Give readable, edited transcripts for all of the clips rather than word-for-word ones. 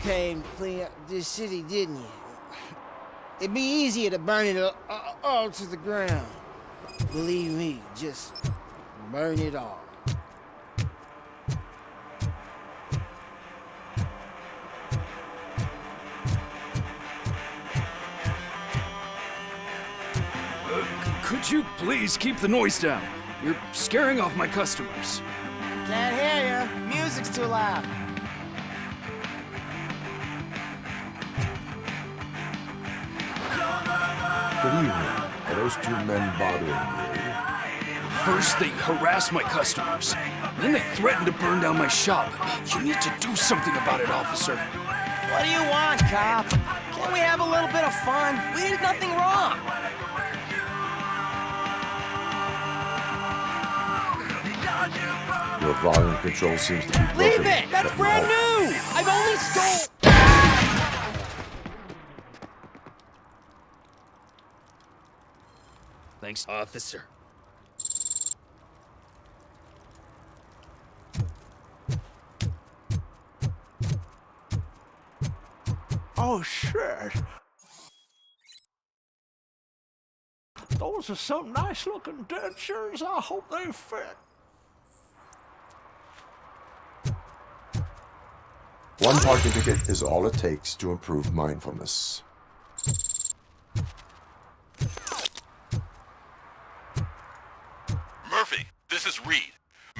came to clean up this city, didn't you? It'd be easier to burn it all to the ground. Believe me, just burn it all. Could you please keep the noise down? You're scaring off my customers. Can't hear you. Music's too loud. Good evening. Are those two men bothering you? First, they harass my customers. Then they threaten to burn down my shop. You need to do something about it, officer. What do you want, cop? Can't we have a little bit of fun? We did nothing wrong. Your volume control seems to be broken. Leave it! That's brand new! I've only stole... Thanks, officer. Oh, shit. Those are some nice-looking dentures. I hope they fit. One parking ticket is all it takes to improve mindfulness. Murphy, this is Reed.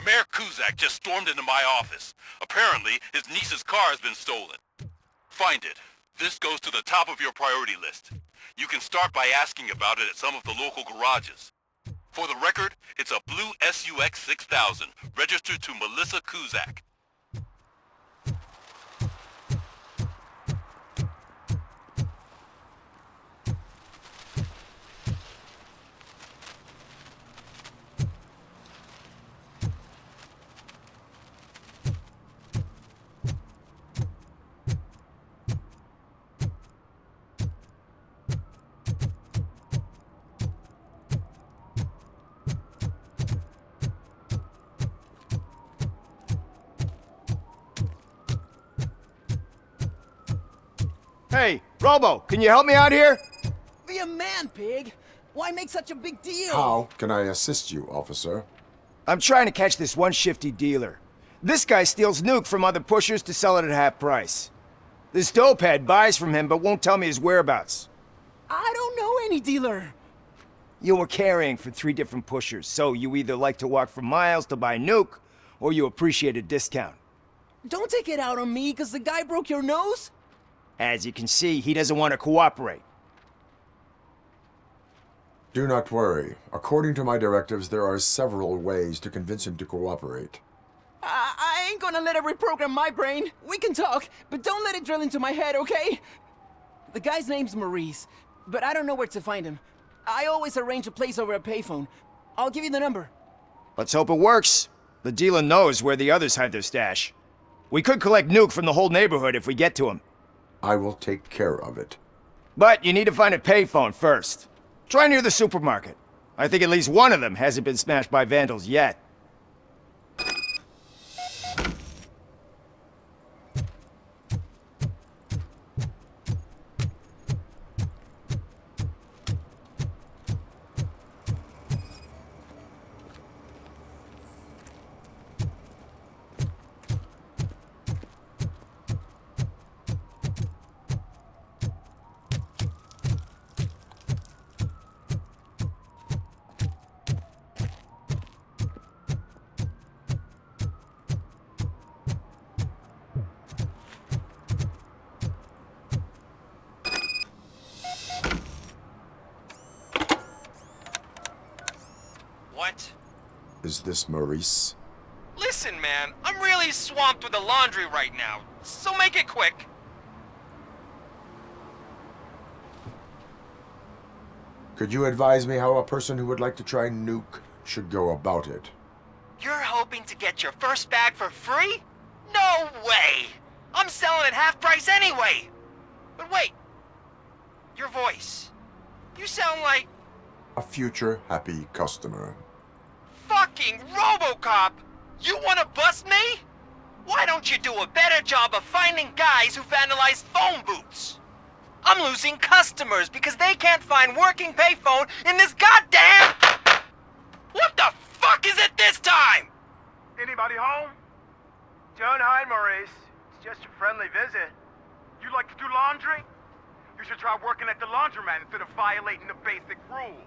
Mayor Kuzak just stormed into my office. Apparently, his niece's car has been stolen. Find it. This goes to the top of your priority list. You can start by asking about it at some of the local garages. For the record, it's a blue SUX 6000, registered to Melissa Kuzak. Hey, Robo, can you help me out here? Be a man, pig. Why make such a big deal? How can I assist you, officer? I'm trying to catch this one shifty dealer. This guy steals nuke from other pushers to sell it at half price. This dopehead buys from him but won't tell me his whereabouts. I don't know any dealer. You were carrying for 3 different pushers, so you either like to walk for miles to buy nuke, or you appreciate a discount. Don't take it out on me because the guy broke your nose. As you can see, he doesn't want to cooperate. Do not worry. According to my directives, there are several ways to convince him to cooperate. I ain't gonna let it reprogram my brain. We can talk, but don't let it drill into my head, okay? The guy's name's Maurice, but I don't know where to find him. I always arrange a place over a payphone. I'll give you the number. Let's hope it works. The dealer knows where the others hide their stash. We could collect nuke from the whole neighborhood if we get to him. I will take care of it. But you need to find a payphone first. Try near the supermarket. I think at least one of them hasn't been smashed by vandals yet. What? Is this Maurice? Listen, man, I'm really swamped with the laundry right now, so make it quick. Could you advise me how a person who would like to try nuke should go about it? You're hoping to get your first bag for free? No way! I'm selling at half price anyway! But wait, your voice. You sound like... A future happy customer. fucking ROBOCOP! You wanna bust me? Why don't you do a better job of finding guys who vandalize phone booths? I'm losing customers because they can't find working payphone in this goddamn... What the fuck is it this time? Anybody home? Don't hide, Maurice. It's just a friendly visit. You like to do laundry? You should try working at the laundromat instead of violating the basic rules.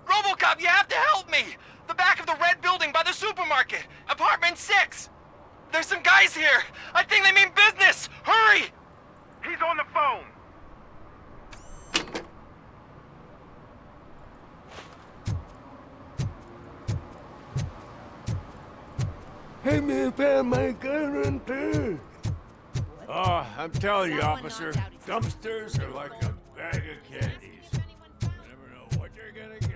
ROBOCOP, you have to help me! The back of the red building by the supermarket. Apartment 6. There's some guys here. I think they mean business. Hurry! He's on the phone. Hey, me found my gun too. Oh, I'm telling you, officer, dumpsters are like a bag of candies. You never know what you're gonna get.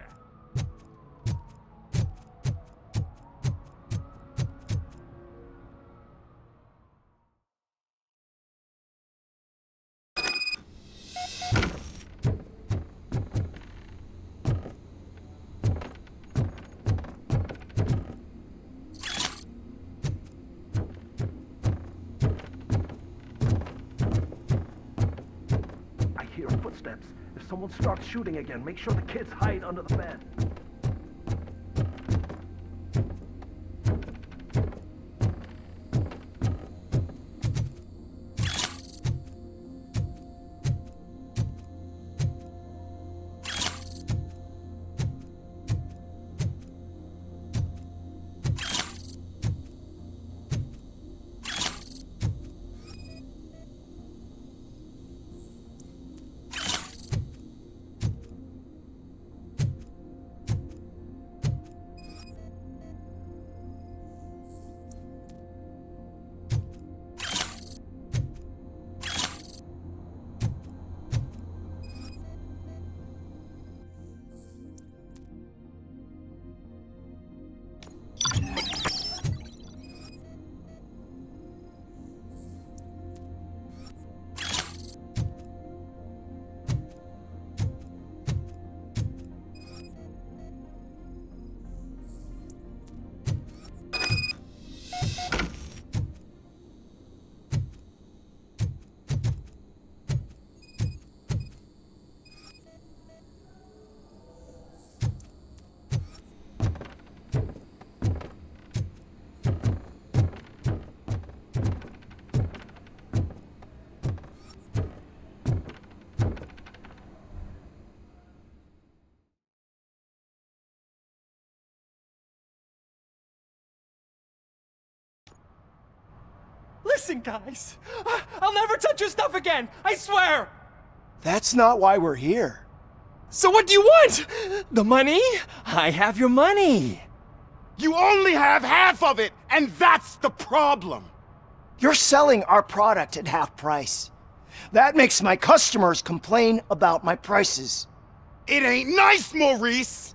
I hear footsteps. If someone starts shooting again, make sure the kids hide under the bed. Listen, guys. I'll never touch your stuff again. I swear. That's not why we're here. So what do you want? The money? I have your money. You only have half of it, and that's the problem. You're selling our product at half price. That makes my customers complain about my prices. It ain't nice, Maurice!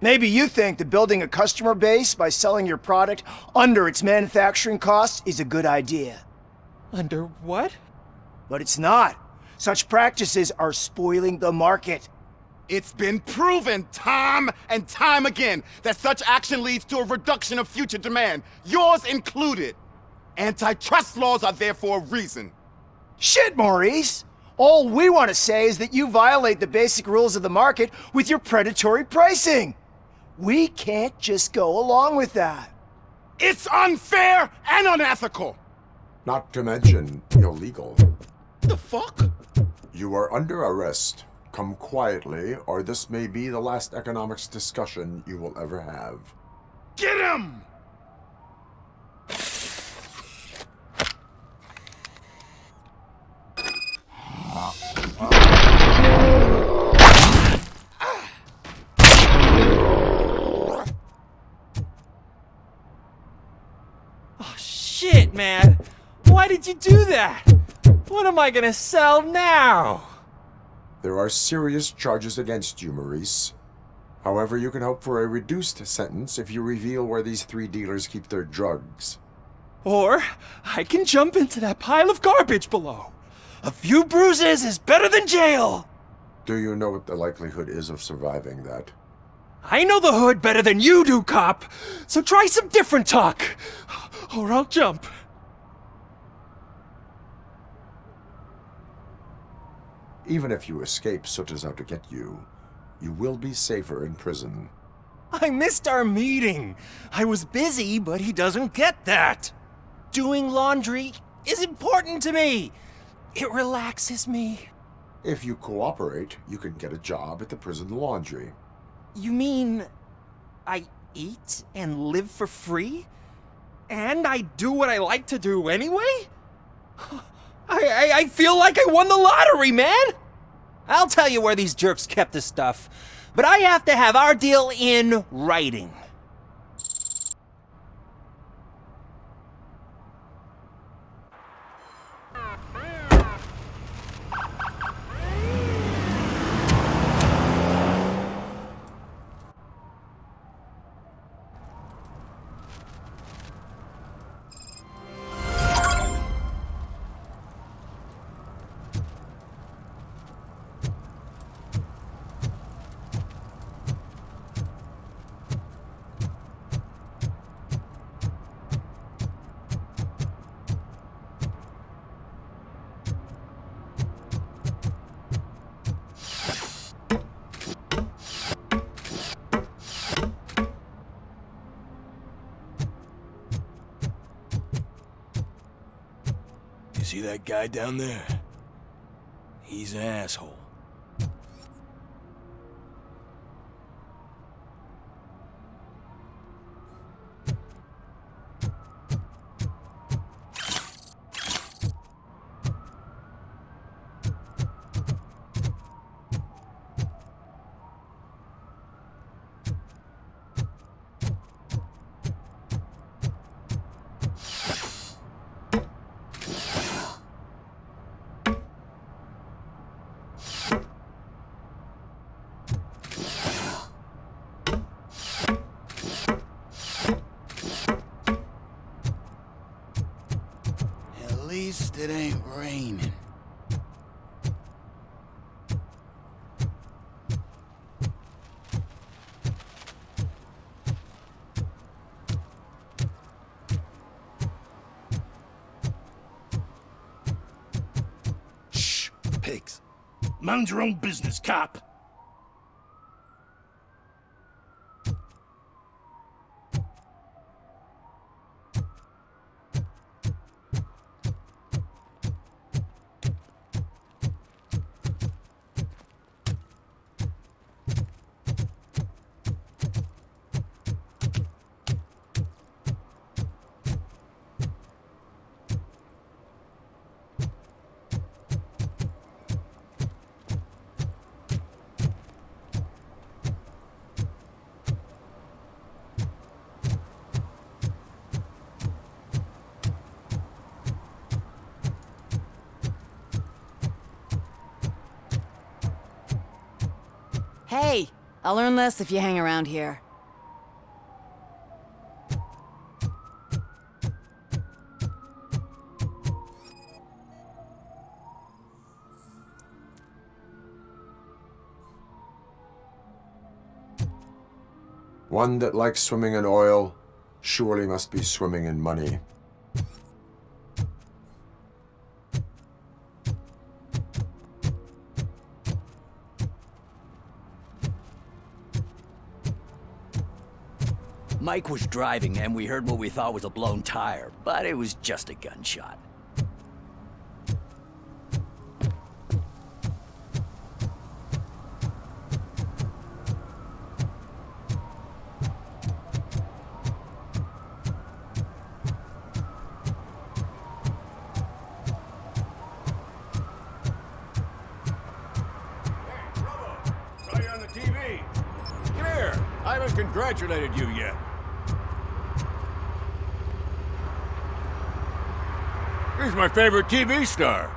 Maybe you think that building a customer base by selling your product under its manufacturing costs is a good idea. Under what? But it's not. Such practices are spoiling the market. It's been proven time and time again that such action leads to a reduction of future demand, yours included. Antitrust laws are there for a reason. Shit, Maurice! All we want to say is that you violate the basic rules of the market with your predatory pricing. We can't just go along with that. It's unfair and unethical! Not to mention illegal. The fuck? You are under arrest. Come quietly, or this may be the last economics discussion you will ever have. Get him! Oh, shit, man. Why did you do that? What am I gonna sell now? There are serious charges against you, Maurice. However, you can hope for a reduced sentence if you reveal where these 3 dealers keep their drugs. Or I can jump into that pile of garbage below. A few bruises is better than jail. Do you know what the likelihood is of surviving that? I know the hood better than you do, cop. So try some different talk, or I'll jump. Even if you escape Soot is out to get you, you will be safer in prison. I missed our meeting. I was busy, but he doesn't get that. Doing laundry is important to me. It relaxes me. If you cooperate, you can get a job at the prison laundry. You mean I eat and live for free? And I do what I like to do anyway? I feel like I won the lottery, man! I'll tell you where these jerks kept the stuff, but I have to have our deal in writing. You see that guy down there? He's an asshole. At least it ain't raining. Shh, pigs. Mind your own business, cop. Hey, I'll learn less if you hang around here. One that likes swimming in oil surely must be swimming in money. Mike was driving and we heard what we thought was a blown tire, but it was just a gunshot. Saw you on the TV. Come here. I haven't congratulated you yet. He's my favorite TV star.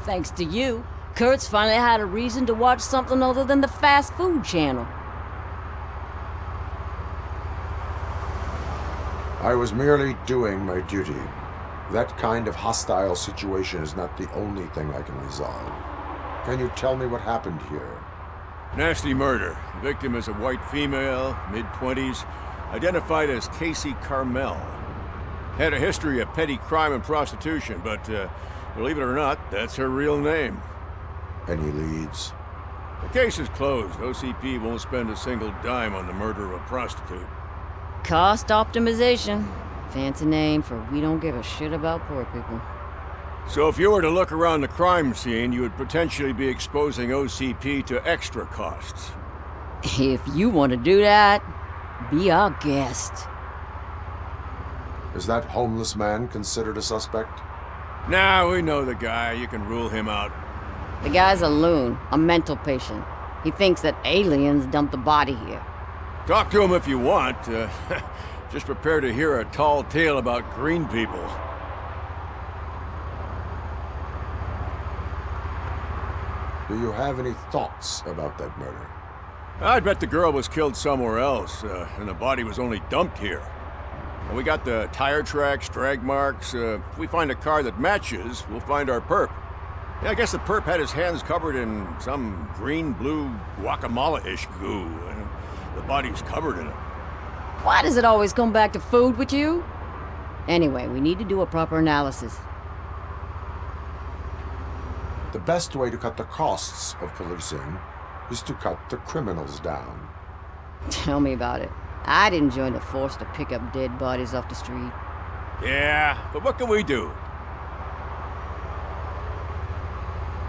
Thanks to you, Kurt's finally had a reason to watch something other than the fast food channel. I was merely doing my duty. That kind of hostile situation is not the only thing I can resolve. Can you tell me what happened here? Nasty murder. The victim is a white female, mid-20s, identified as Casey Carmel. Had a history of petty crime and prostitution, but believe it or not, that's her real name. Any leads? The case is closed. OCP won't spend a single dime on the murder of a prostitute. Cost optimization. Fancy name for we don't give a shit about poor people. So if you were to look around the crime scene, you would potentially be exposing OCP to extra costs. If you want to do that, be our guest. Is that homeless man considered a suspect? Nah, we know the guy. You can rule him out. The guy's a loon, a mental patient. He thinks that aliens dumped the body here. Talk to him if you want. Just prepare to hear a tall tale about green people. Do you have any thoughts about that murder? I'd bet the girl was killed somewhere else, and the body was only dumped here. And we got the tire tracks, drag marks. If we find a car that matches, we'll find our perp. Yeah, I guess the perp had his hands covered in some green-blue guacamole-ish goo, and the body's covered in it. Why does it always come back to food with you? Anyway, we need to do a proper analysis. The best way to cut the costs of policing is to cut the criminals down. Tell me about it. I didn't join the force to pick up dead bodies off the street. Yeah, but what can we do?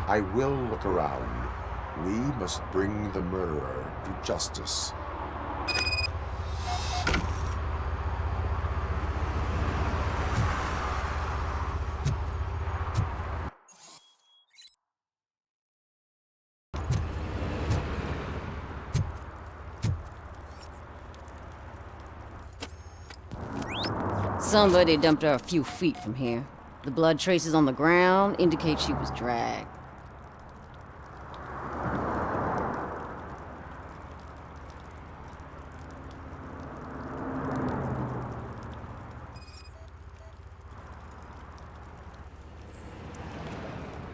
I will look around. We must bring the murderer to justice. Somebody dumped her a few feet from here. The blood traces on the ground indicate she was dragged.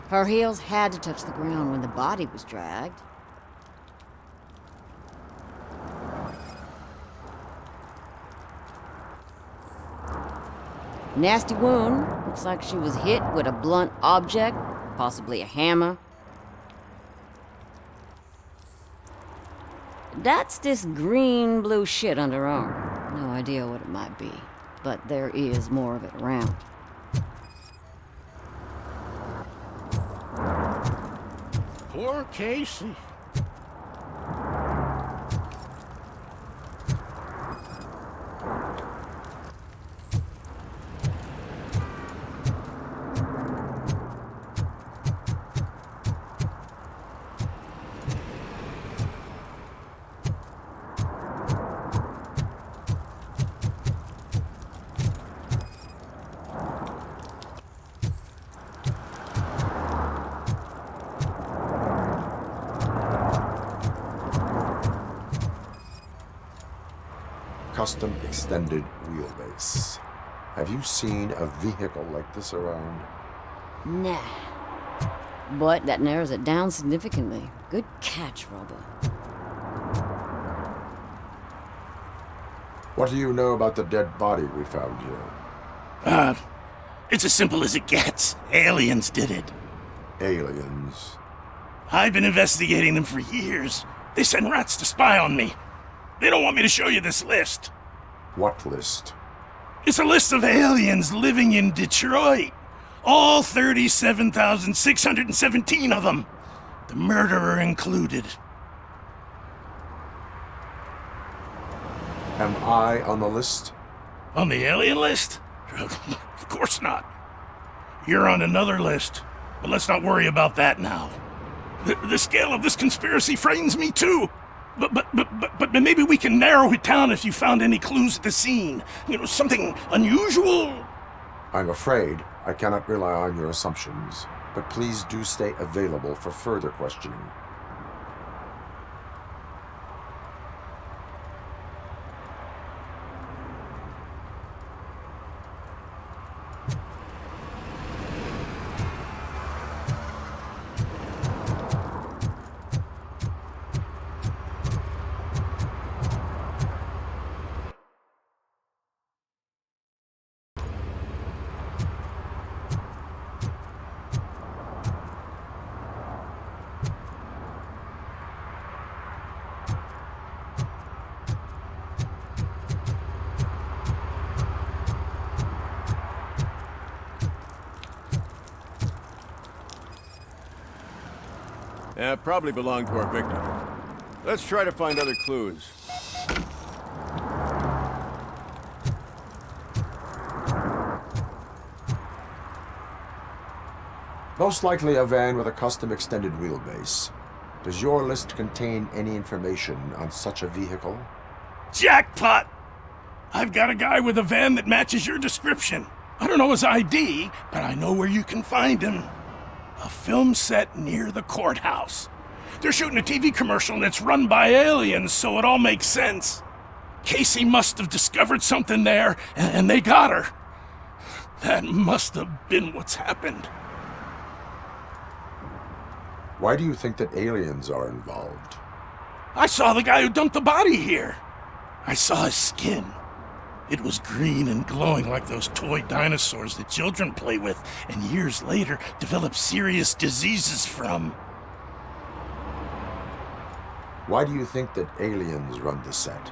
Her heels had to touch the ground when the body was dragged. Nasty wound. Looks like she was hit with a blunt object, possibly a hammer. That's this green-blue shit under her arm. No idea what it might be, but there is more of it around. Poor Casey. Custom extended wheelbase. Have you seen a vehicle like this around? Nah. But that narrows it down significantly. Good catch, Robo. What do you know about the dead body we found here? It's as simple as it gets. Aliens did it. Aliens? I've been investigating them for years. They send rats to spy on me. They don't want me to show you this list. What list? It's a list of aliens living in Detroit. All 37,617 of them. The murderer included. Am I on the list? On the alien list? Of course not. You're on another list, but let's not worry about that now. The scale of this conspiracy frightens me too. But maybe we can narrow it down if you found any clues at the scene. You know, something unusual? I'm afraid I cannot rely on your assumptions, but please do stay available for further questioning. Yeah, probably belonged to our victim. Let's try to find other clues. Most likely a van with a custom extended wheelbase. Does your list contain any information on such a vehicle? Jackpot! I've got a guy with a van that matches your description. I don't know his ID, but I know where you can find him. A film set near the courthouse. They're shooting a TV commercial and it's run by aliens, so it all makes sense. Casey must have discovered something there, and they got her. That must have been what's happened. Why do you think that aliens are involved? I saw the guy who dumped the body here. I saw his skin. It was green and glowing like those toy dinosaurs that children play with and years later develop serious diseases from. Why do you think that aliens run the set?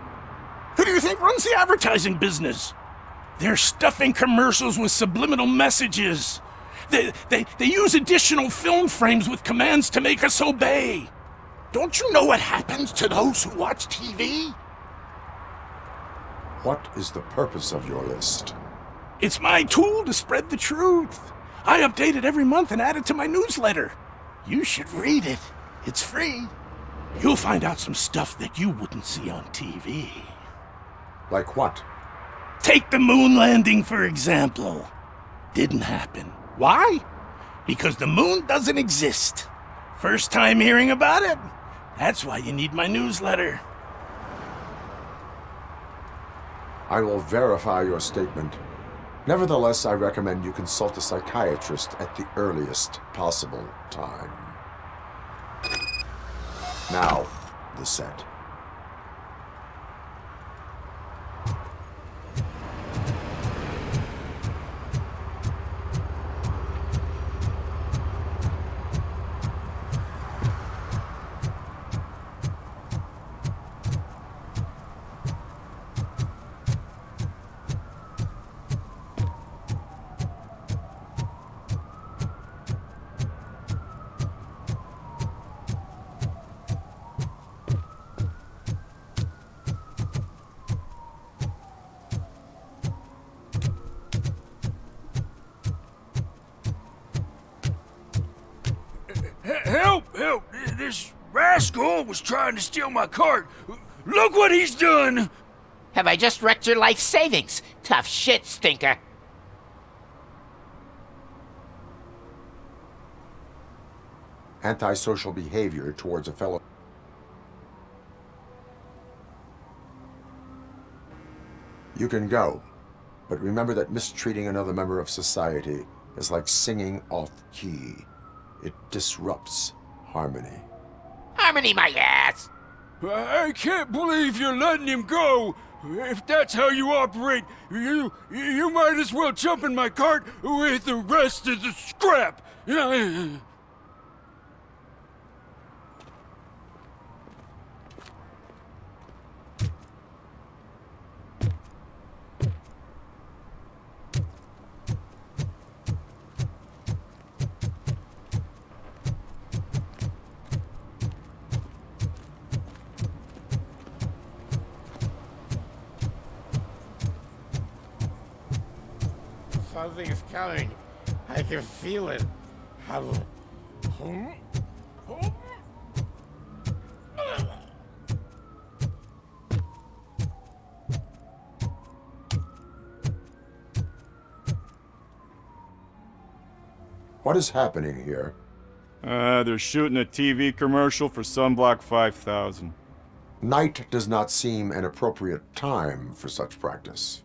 Who do you think runs the advertising business? They're stuffing commercials with subliminal messages. They use additional film frames with commands to make us obey. Don't you know what happens to those who watch TV? What is the purpose of your list? It's my tool to spread the truth. I update it every month and add it to my newsletter. You should read it. It's free. You'll find out some stuff that you wouldn't see on TV. Like what? Take the moon landing, for example. Didn't happen. Why? Because the moon doesn't exist. First time hearing about it? That's why you need my newsletter. I will verify your statement. Nevertheless, I recommend you consult a psychiatrist at the earliest possible time. Now, the set. Help! Help! This rascal was trying to steal my cart. Look what he's done! Have I just wrecked your life savings? Tough shit, stinker. Antisocial behavior towards a fellow. You can go, but remember that mistreating another member of society is like singing off key. It disrupts harmony. Harmony my ass! I can't believe you're letting him go! If that's how you operate, you might as well jump in my cart with the rest of the scrap! Something's coming. I can feel it. What is happening here? They're shooting a TV commercial for Sunblock 5000. Night does not seem an appropriate time for such practice.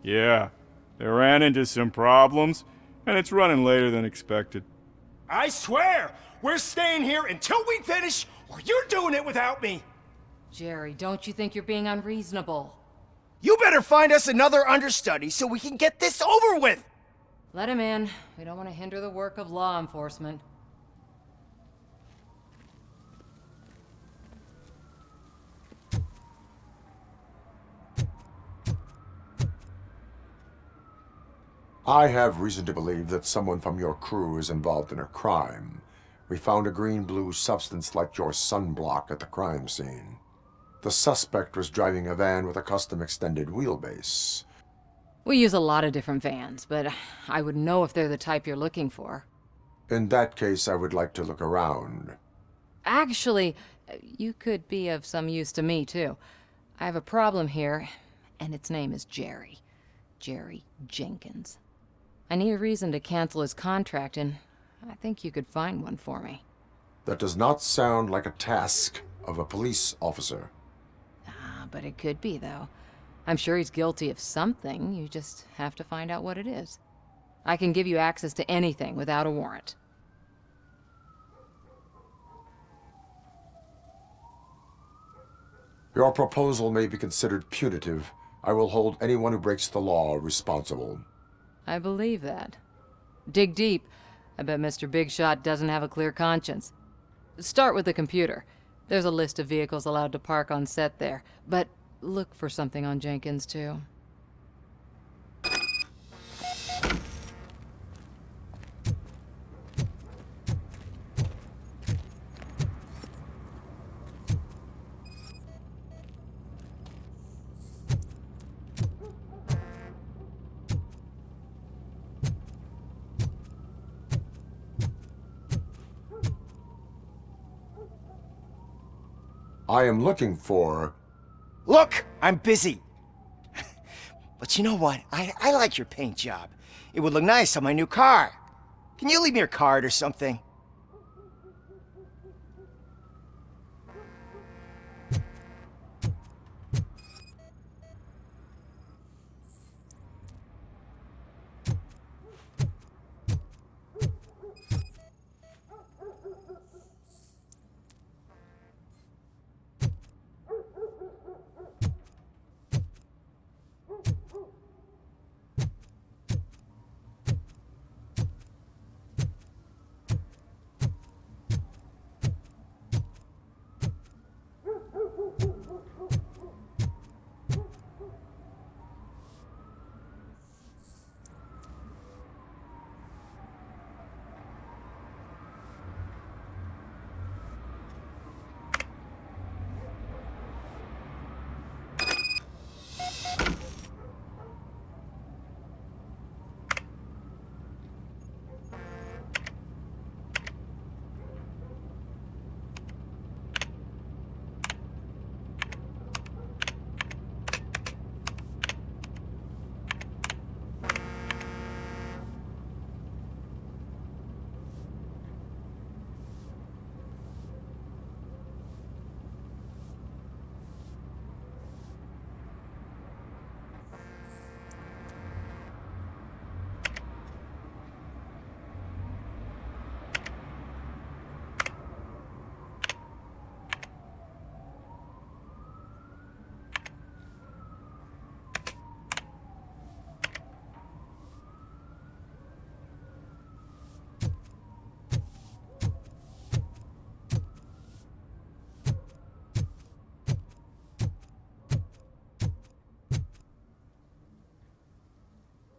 Yeah, they ran into some problems, and it's running later than expected. I swear, we're staying here until we finish, or you're doing it without me! Jerry, don't you think you're being unreasonable? You better find us another understudy so we can get this over with! Let him in. We don't want to hinder the work of law enforcement. I have reason to believe that someone from your crew is involved in a crime. We found a green-blue substance like your sunblock at the crime scene. The suspect was driving a van with a custom extended wheelbase. We use a lot of different vans, but I wouldn't know if they're the type you're looking for. In that case, I would like to look around. Actually, you could be of some use to me, too. I have a problem here, and its name is Jerry. Jerry Jenkins. I need a reason to cancel his contract, and I think you could find one for me. That does not sound like a task of a police officer. But it could be, though. I'm sure he's guilty of something. You just have to find out what it is. I can give you access to anything without a warrant. Your proposal may be considered punitive. I will hold anyone who breaks the law responsible. I believe that. Dig deep. I bet Mr. Big Shot doesn't have a clear conscience. Start with the computer. There's a list of vehicles allowed to park on set there, but look for something on Jenkins, too. I am looking for... Look, I'm busy. But you know what? I like your paint job. It would look nice on my new car. Can you leave me your card or something?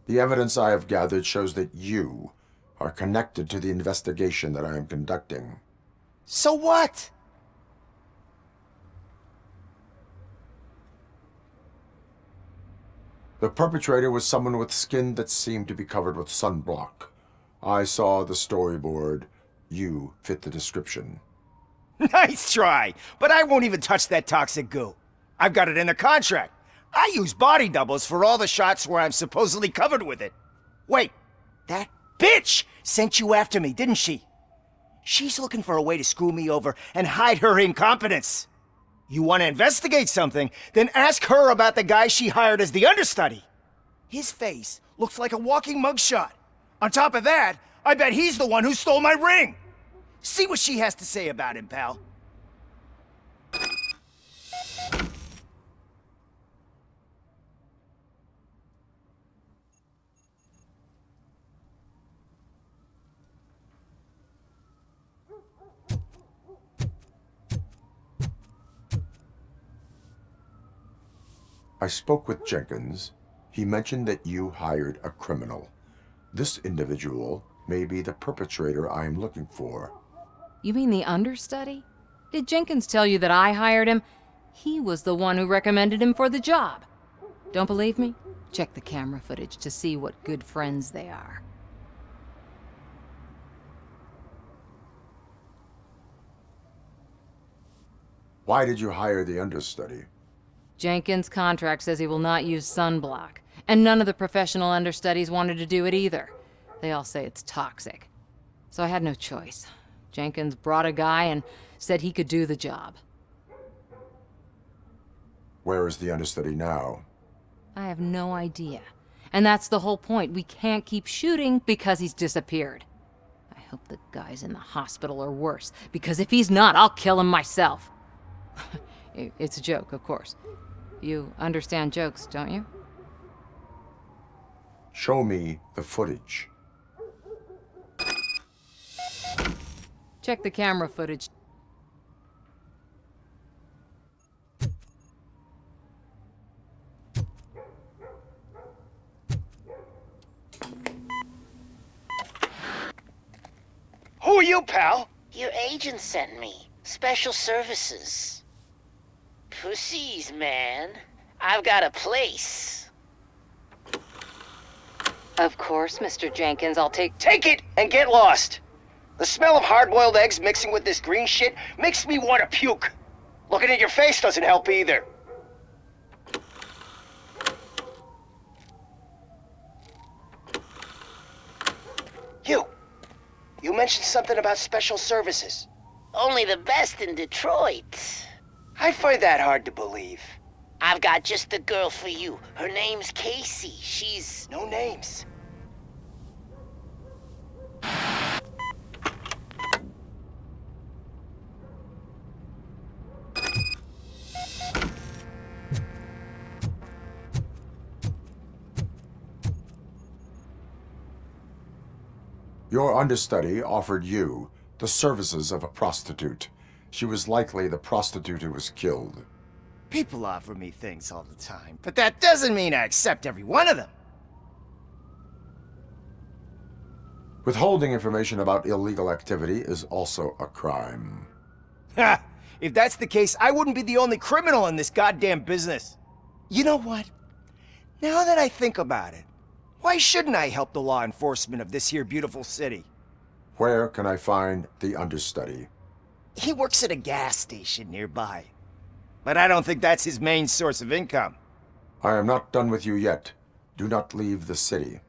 The evidence I have gathered shows that you are connected to the investigation that I am conducting. So what? The perpetrator was someone with skin that seemed to be covered with sunblock. I saw the storyboard. You fit the description. Nice try, but I won't even touch that toxic goo. I've got it in the contract. I use body doubles for all the shots where I'm supposedly covered with it. Wait, that bitch sent you after me, didn't she? She's looking for a way to screw me over and hide her incompetence. You want to investigate something, then ask her about the guy she hired as the understudy. His face looks like a walking mugshot. On top of that, I bet he's the one who stole my ring. See what she has to say about him, pal. I spoke with Jenkins. He mentioned that you hired a criminal. This individual may be the perpetrator I am looking for. You mean the understudy? Did Jenkins tell you that I hired him? He was the one who recommended him for the job. Don't believe me? Check the camera footage to see what good friends they are. Why did you hire the understudy? Jenkins' contract says he will not use sunblock, and none of the professional understudies wanted to do it either. They all say it's toxic. So I had no choice. Jenkins brought a guy and said he could do the job. Where is the understudy now? I have no idea. And that's the whole point. We can't keep shooting because he's disappeared. I hope the guy's in the hospital or worse, because if he's not, I'll kill him myself. It's a joke, of course. You understand jokes, don't you? Show me the footage. Check the camera footage. Who are you, pal? Your agent sent me. Special services. Pussies, man. I've got a place. Of course, Mr. Jenkins, I'll take Take it and get lost. The smell of hard-boiled eggs mixing with this green shit makes me want to puke. Looking at your face doesn't help either. You mentioned something about special services. Only the best in Detroit. I find that hard to believe. I've got just the girl for you. Her name's Casey. She's... No names. Your understudy offered you the services of a prostitute. She was likely the prostitute who was killed. People offer me things all the time, but that doesn't mean I accept every one of them. Withholding information about illegal activity is also a crime. Ha! If that's the case, I wouldn't be the only criminal in this goddamn business. You know what? Now that I think about it, why shouldn't I help the law enforcement of this here beautiful city? Where can I find the understudy? He works at a gas station nearby. But I don't think that's his main source of income. I am not done with you yet. Do not leave the city.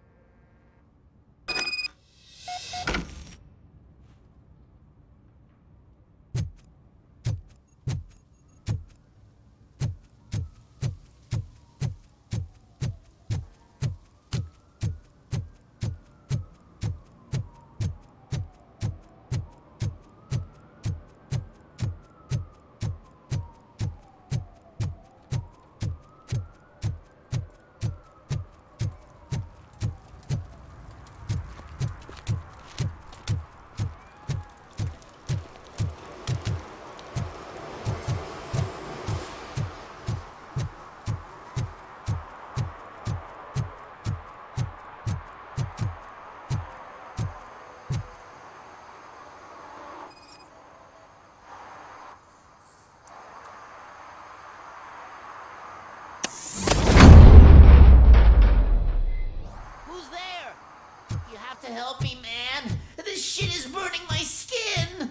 Help me, man. This shit is burning my skin.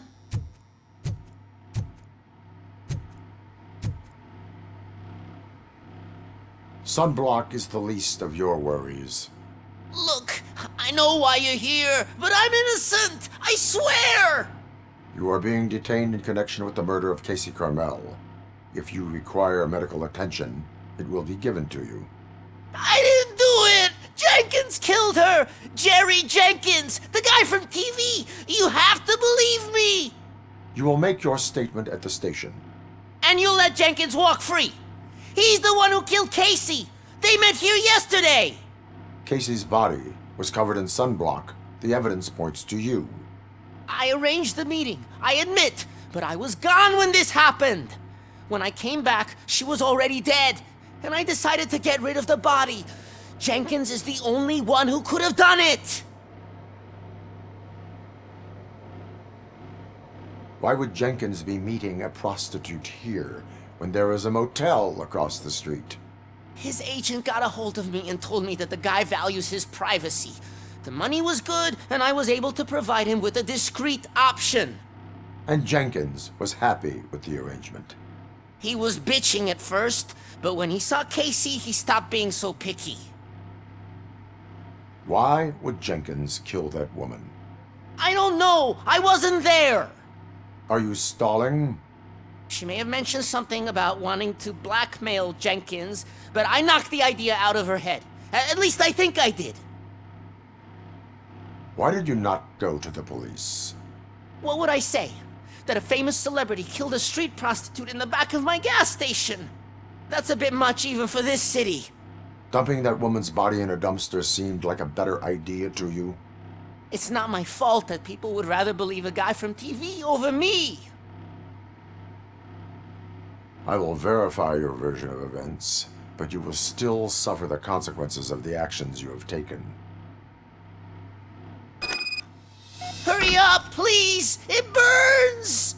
Sunblock is the least of your worries. Look, I know why you're here, but I'm innocent. I swear. You are being detained in connection with the murder of Casey Carmel. If you require medical attention, it will be given to you. I didn't do it! Jenkins killed her! Jerry Jenkins! The guy from TV! You have to believe me! You will make your statement at the station. And you'll let Jenkins walk free! He's the one who killed Casey! They met here yesterday! Casey's body was covered in sunblock. The evidence points to you. I arranged the meeting, I admit, but I was gone when this happened! When I came back, she was already dead, and I decided to get rid of the body. Jenkins is the only one who could have done it! Why would Jenkins be meeting a prostitute here when there is a motel across the street? His agent got a hold of me and told me that the guy values his privacy. The money was good, and I was able to provide him with a discreet option. And Jenkins was happy with the arrangement. He was bitching at first, but when he saw Casey, he stopped being so picky. Why would Jenkins kill that woman? I don't know! I wasn't there! Are you stalling? She may have mentioned something about wanting to blackmail Jenkins, but I knocked the idea out of her head. At least I think I did. Why did you not go to the police? What would I say? That a famous celebrity killed a street prostitute in the back of my gas station? That's a bit much even for this city. Dumping that woman's body in a dumpster seemed like a better idea to you? It's not my fault that people would rather believe a guy from TV over me. I will verify your version of events, but you will still suffer the consequences of the actions you have taken. Hurry up, please! It burns!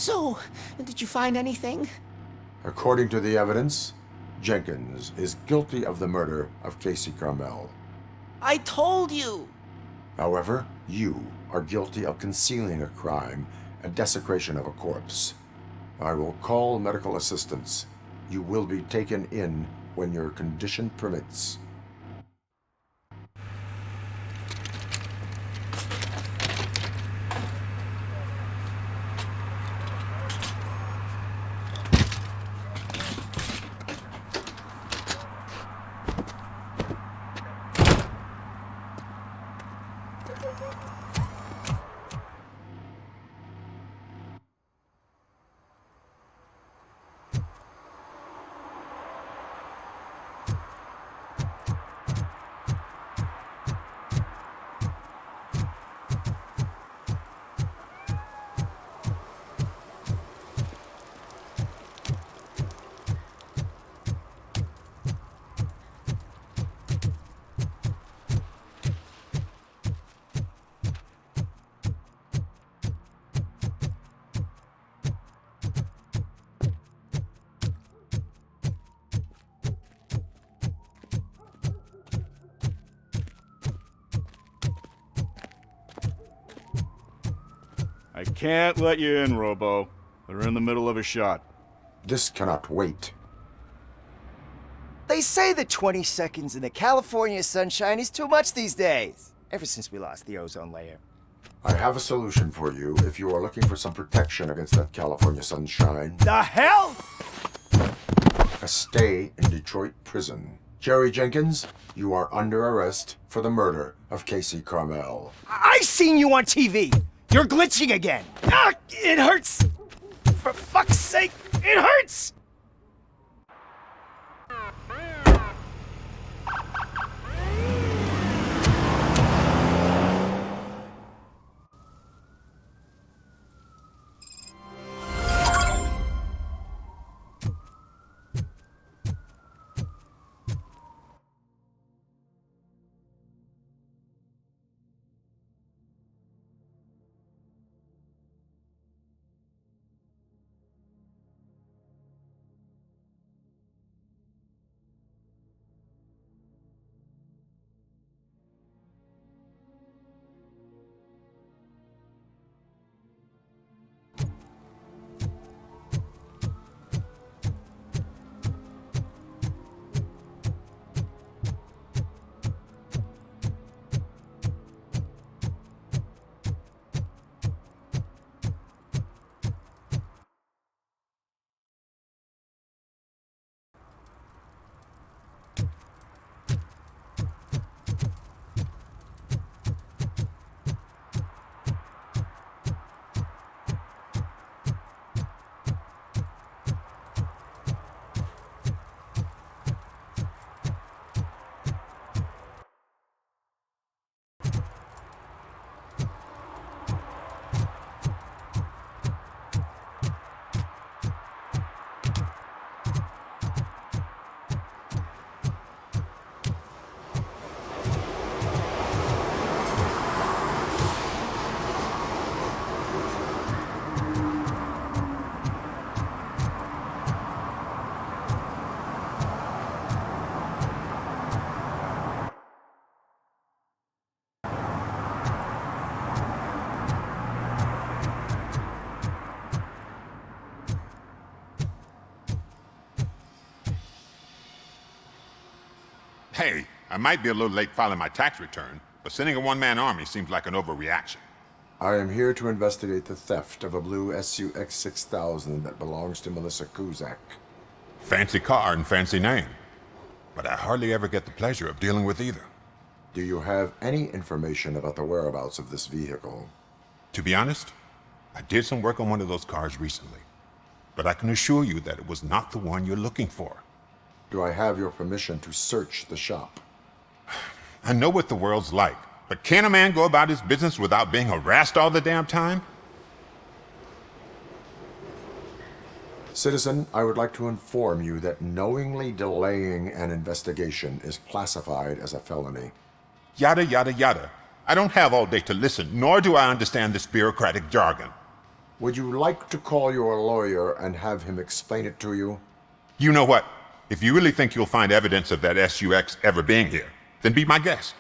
So, did you find anything? According to the evidence, Jenkins is guilty of the murder of Casey Carmel. I told you! However, you are guilty of concealing a crime and desecration of a corpse. I will call medical assistance. You will be taken in when your condition permits. can't let you in, Robo. They're in the middle of a shot. This cannot wait. They say that 20 seconds in the California sunshine is too much these days, ever since we lost the ozone layer. I have a solution for you if you are looking for some protection against that California sunshine. The hell? A stay in Detroit prison. Jerry Jenkins, you are under arrest for the murder of Casey Carmel. I seen you on TV. You're glitching again. Ah, it hurts. For fuck's sake, it hurts. Hey, I might be a little late filing my tax return, but sending a one-man army seems like an overreaction. I am here to investigate the theft of a blue SUX 6000 that belongs to Melissa Kuzak. Fancy car and fancy name, but I hardly ever get the pleasure of dealing with either. Do you have any information about the whereabouts of this vehicle? To be honest, I did some work on one of those cars recently, but I can assure you that it was not the one you're looking for. Do I have your permission to search the shop? I know what the world's like, but can a man go about his business without being harassed all the damn time? Citizen, I would like to inform you that knowingly delaying an investigation is classified as a felony. Yada, yada, yada. I don't have all day to listen, nor do I understand this bureaucratic jargon. Would you like to call your lawyer and have him explain it to you? You know what? If you really think you'll find evidence of that SUX ever being here, then be my guest.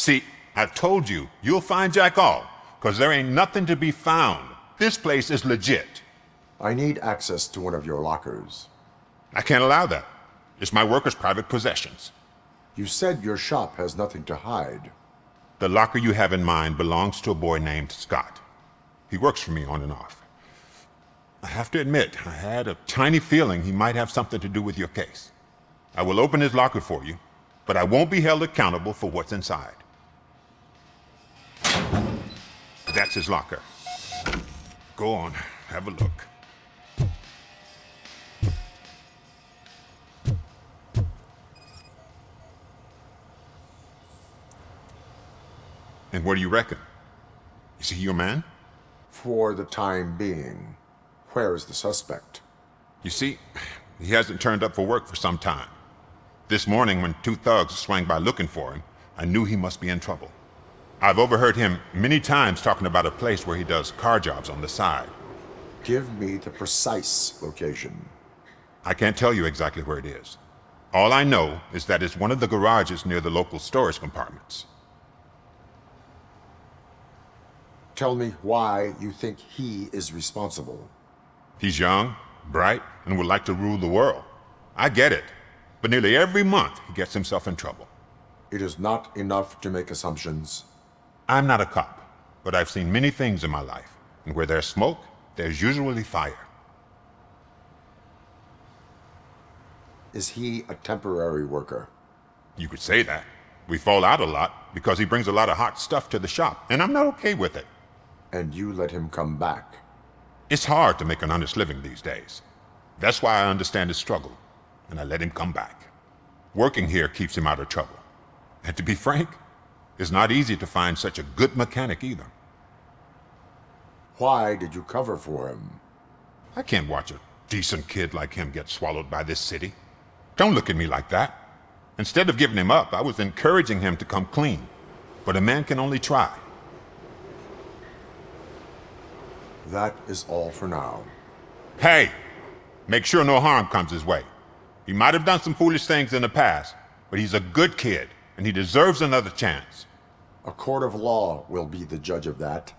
See, I told you, you'll find Jack all, because there ain't nothing to be found. This place is legit. I need access to one of your lockers. I can't allow that. It's my workers' private possessions. You said your shop has nothing to hide. The locker you have in mind belongs to a boy named Scott. He works for me on and off. I have to admit, I had a tiny feeling he might have something to do with your case. I will open his locker for you, but I won't be held accountable for what's inside. That's his locker. Go on, have a look. And what do you reckon? Is he your man? For the time being. Where is the suspect? You see, he hasn't turned up for work for some time. This morning, when two thugs swang by looking for him, I knew he must be in trouble. I've overheard him many times talking about a place where he does car jobs on the side. Give me the precise location. I can't tell you exactly where it is. All I know is that it's one of the garages near the local storage compartments. Tell me why you think he is responsible. He's young, bright, and would like to rule the world. I get it, but nearly every month he gets himself in trouble. It is not enough to make assumptions. I'm not a cop, but I've seen many things in my life, and where there's smoke, there's usually fire. Is he a temporary worker? You could say that. We fall out a lot because he brings a lot of hot stuff to the shop, and I'm not okay with it. And you let him come back? It's hard to make an honest living these days. That's why I understand his struggle, and I let him come back. Working here keeps him out of trouble. And to be frank, it's not easy to find such a good mechanic either. Why did you cover for him? I can't watch a decent kid like him get swallowed by this city. Don't look at me like that. Instead of giving him up, I was encouraging him to come clean. But a man can only try. That is all for now. Hey! Make sure no harm comes his way. He might have done some foolish things in the past, but he's a good kid, and he deserves another chance. A court of law will be the judge of that.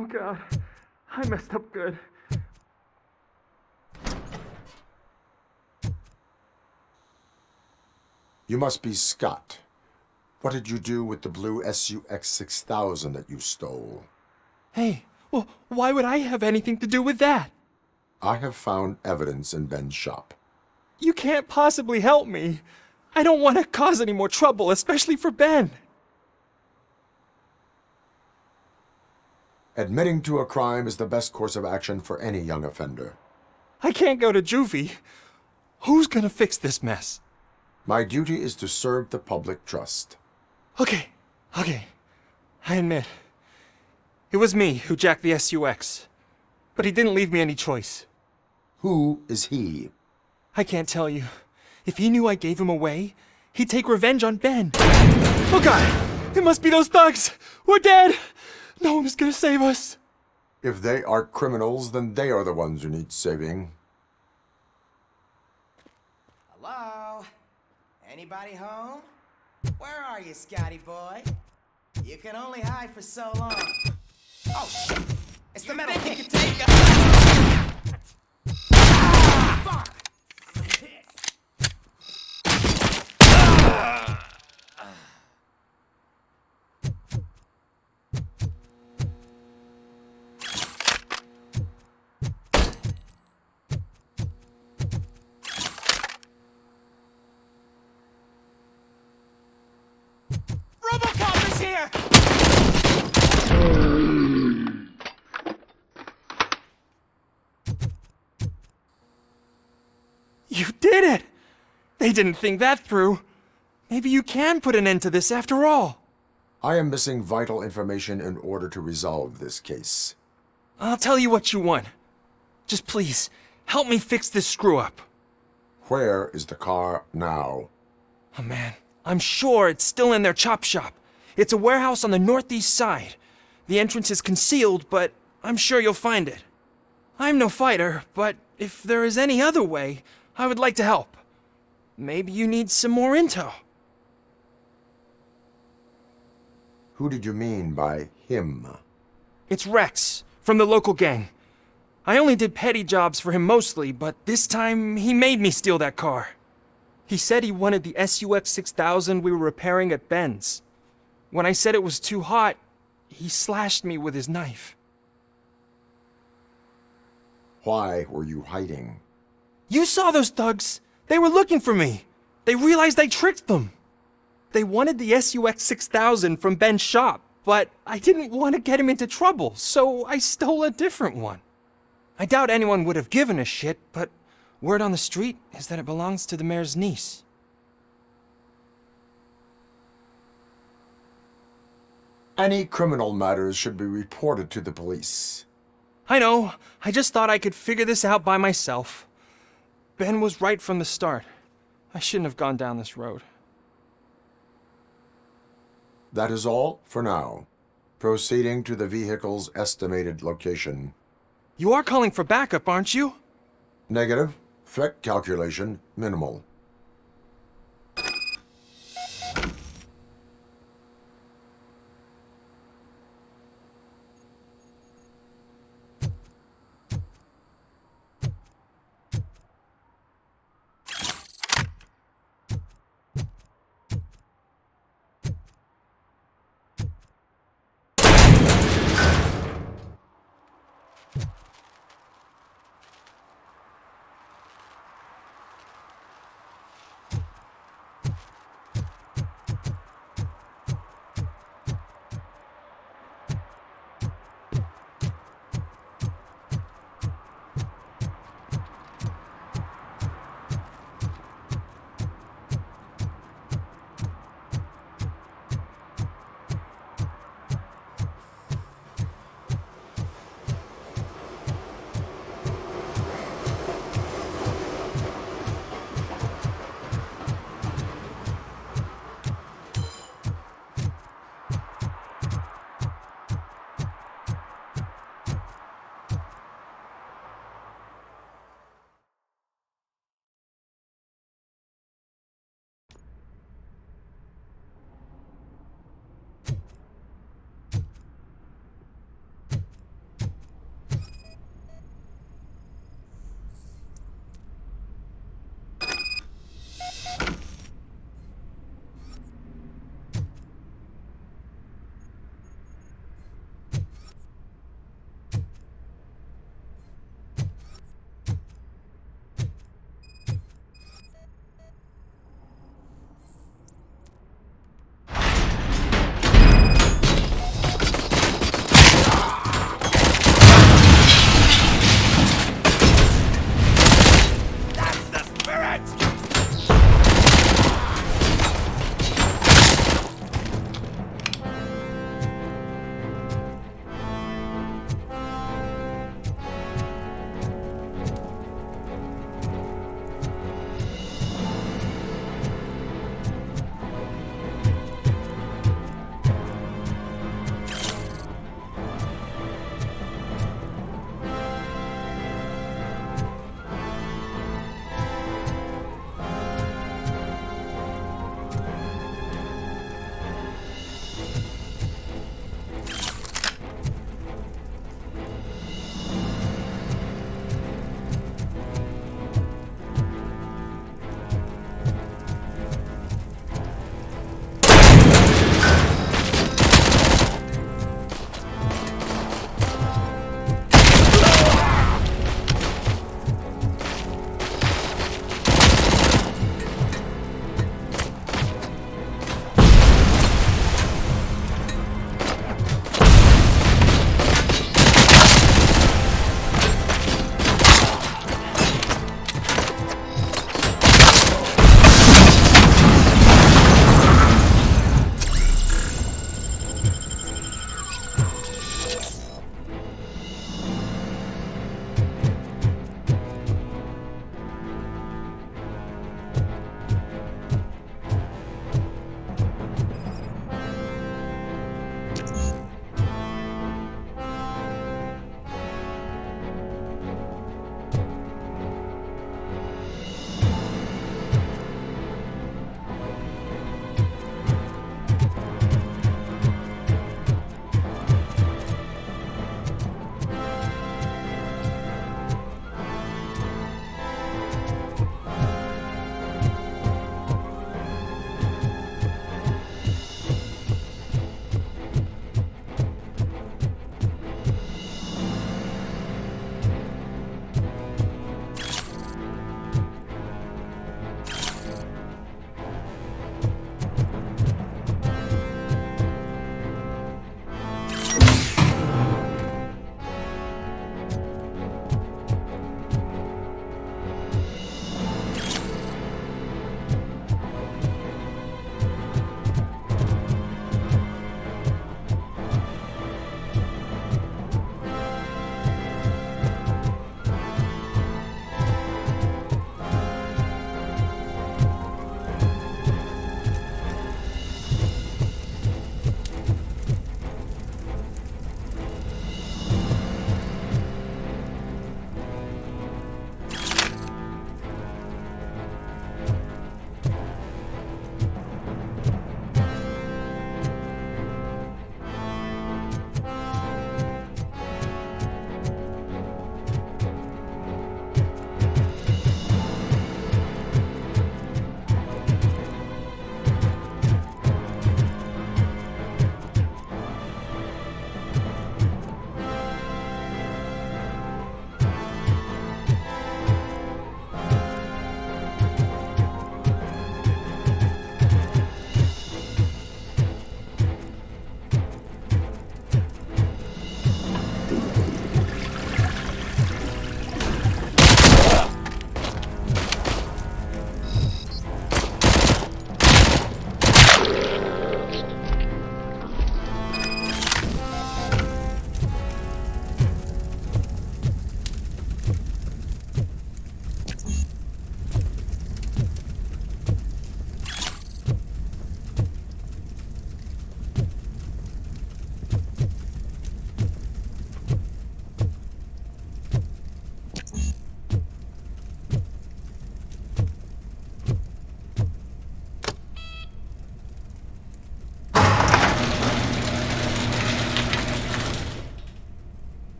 Oh God, I messed up good. You must be Scott. What did you do with the blue SUX 6000 that you stole? Hey, well, why would I have anything to do with that? I have found evidence in Ben's shop. You can't possibly help me. I don't want to cause any more trouble, especially for Ben. Admitting to a crime is the best course of action for any young offender. I can't go to juvie. Who's gonna fix this mess? My duty is to serve the public trust. Okay. I admit. It was me who jacked the SUX. But he didn't leave me any choice. Who is he? I can't tell you. If he knew I gave him away, he'd take revenge on Ben. Oh God! It must be those thugs! We're dead! No one is gonna save us. If they are criminals, then they are the ones who need saving. Hello? Anybody home? Where are you, Scotty boy? You can only hide for so long. Oh, shit! It's the metal kick. Fuck! ROBOCOP is here! You did it! They didn't think that through. Maybe you can put an end to this after all. I am missing vital information in order to resolve this case. I'll tell you what you want. Just please, help me fix this screw-up. Where is the car now? Oh man, I'm sure it's still in their chop shop. It's a warehouse on the northeast side. The entrance is concealed, but I'm sure you'll find it. I'm no fighter, but if there is any other way, I would like to help. Maybe you need some more intel. Who did you mean by him? It's Rex, from the local gang. I only did petty jobs for him mostly, but this time he made me steal that car. He said he wanted the SUX 6000 we were repairing at Ben's. When I said it was too hot, he slashed me with his knife. Why were you hiding? You saw those thugs! They were looking for me! They realized I tricked them! They wanted the SUX 6000 from Ben's shop, but I didn't want to get him into trouble, so I stole a different one. I doubt anyone would have given a shit, but word on the street is that it belongs to the mayor's niece. Any criminal matters should be reported to the police. I know. I just thought I could figure this out by myself. Ben was right from the start. I shouldn't have gone down this road. That is all for now. Proceeding to the vehicle's estimated location. You are calling for backup, aren't you? Negative. Threat calculation minimal.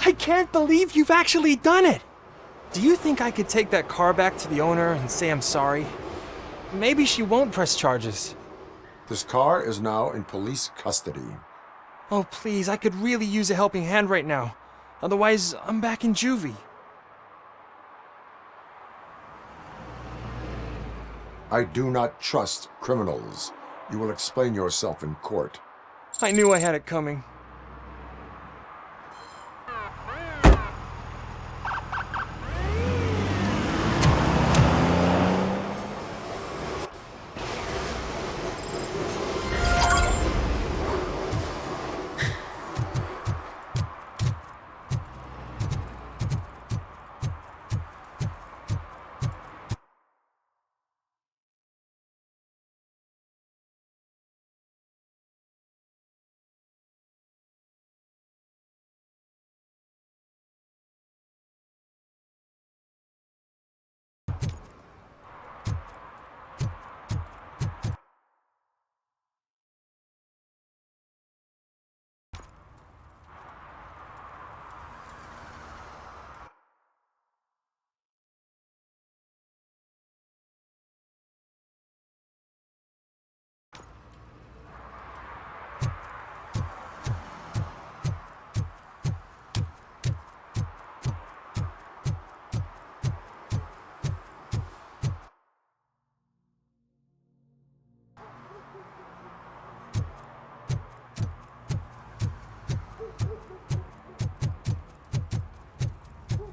I can't believe you've actually done it! Do you think I could take that car back to the owner and say I'm sorry? Maybe she won't press charges. This car is now in police custody. Oh, please, I could really use a helping hand right now. Otherwise, I'm back in juvie. I do not trust criminals. You will explain yourself in court. I knew I had it coming.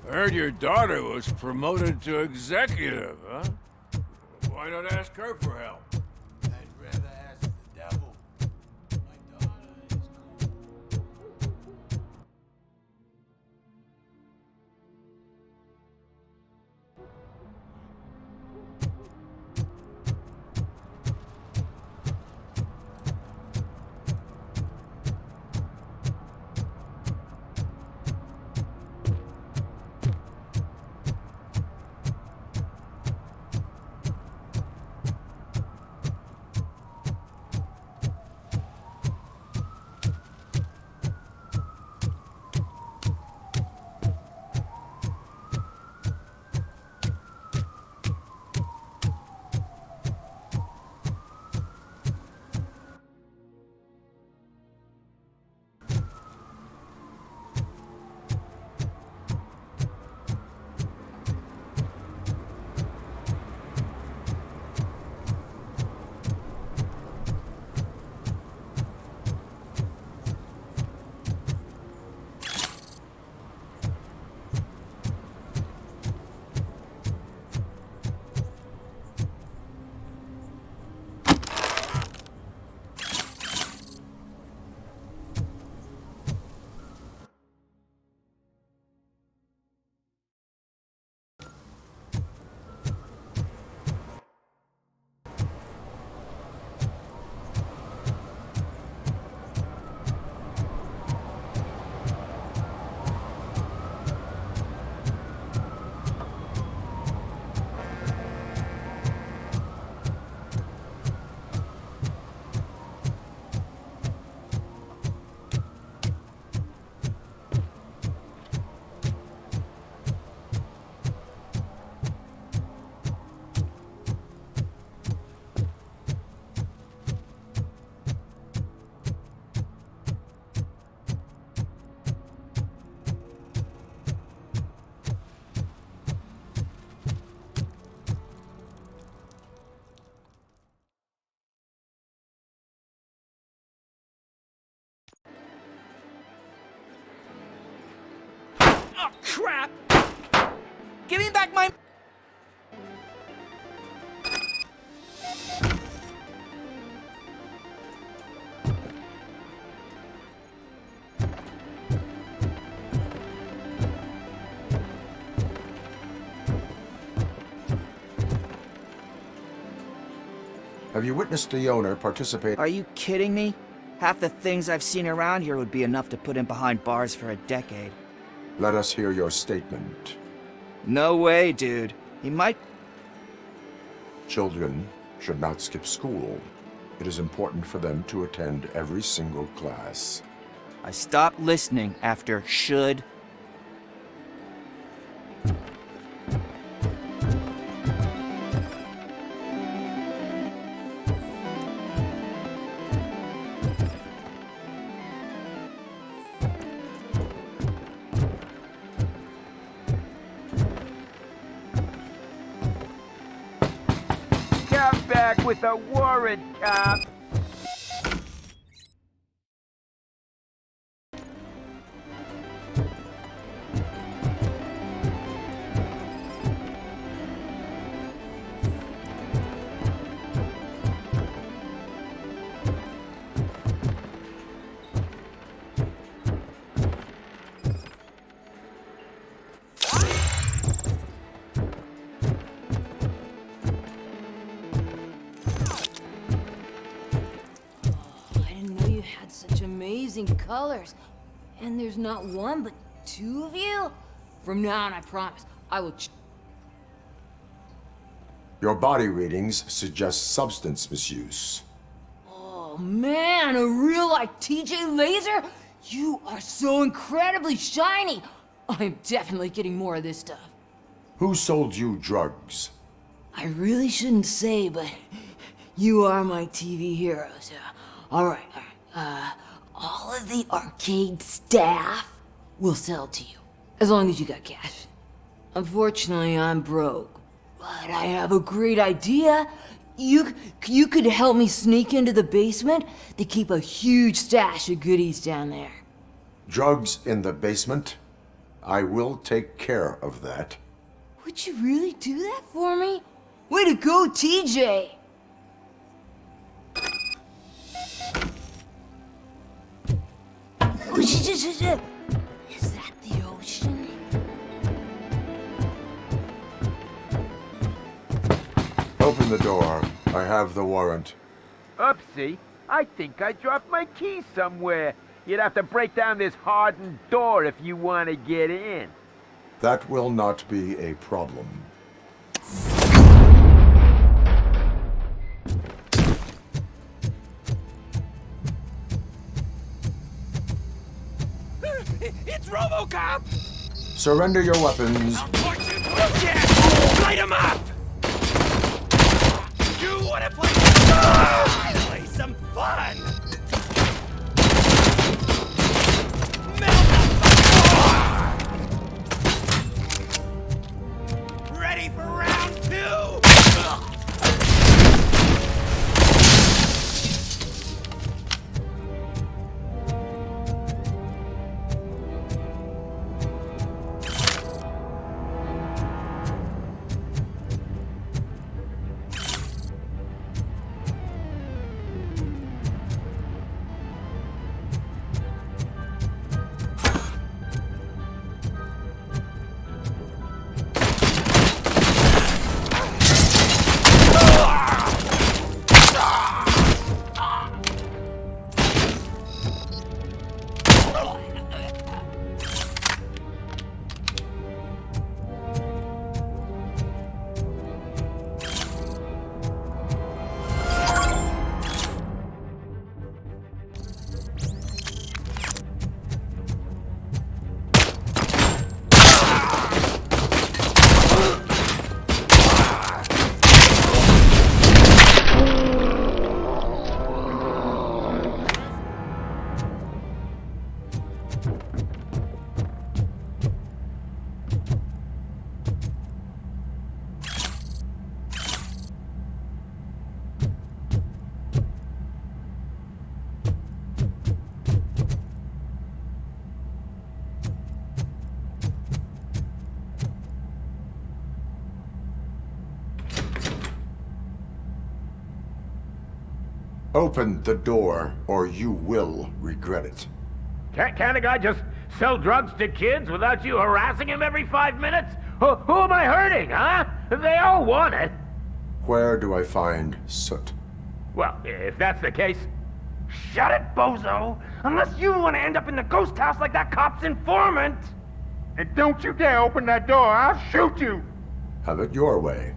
I heard your daughter was promoted to executive, huh? Why not ask her for help? I'd rather ask the devil. My daughter is cool. Oh, crap! Give me back my... Have you witnessed the owner participate? Are you kidding me? Half the things I've seen around here would be enough to put him behind bars for a decade. Let us hear your statement. No way, dude. He might... Children should not skip school. It is important for them to attend every single class. I stopped listening after should with a warrant, cop. Such amazing colors. And there's not one, but two of you? From now on, I promise, I will Your body readings suggest substance misuse. Oh man, a real like TJ Laser? You are so incredibly shiny. I'm definitely getting more of this stuff. Who sold you drugs? I really shouldn't say, but you are my TV heroes. All right. All of the arcade staff will sell to you, as long as you got cash. Unfortunately, I'm broke, but I have a great idea. You could help me sneak into the basement. They keep a huge stash of goodies down there. Drugs in the basement? I will take care of that. Would you really do that for me? Way to go, TJ! Oh, is that the ocean? Open the door. I have the warrant. Oopsie, I think I dropped my keys somewhere. You'd have to break down this hardened door if you want to get in. That will not be a problem. It's ROBOCOP! Surrender your weapons. Light him up! You wanna play? Finally, some fun! Ready for round two? Open the door, or you will regret it. Can't a guy just sell drugs to kids without you harassing him every 5 minutes? Who am I hurting, huh? They all want it. Where do I find Soot? Well, if that's the case, shut it, bozo! Unless you want to end up in the ghost house like that cop's informant! And don't you dare open that door, I'll shoot you! Have it your way.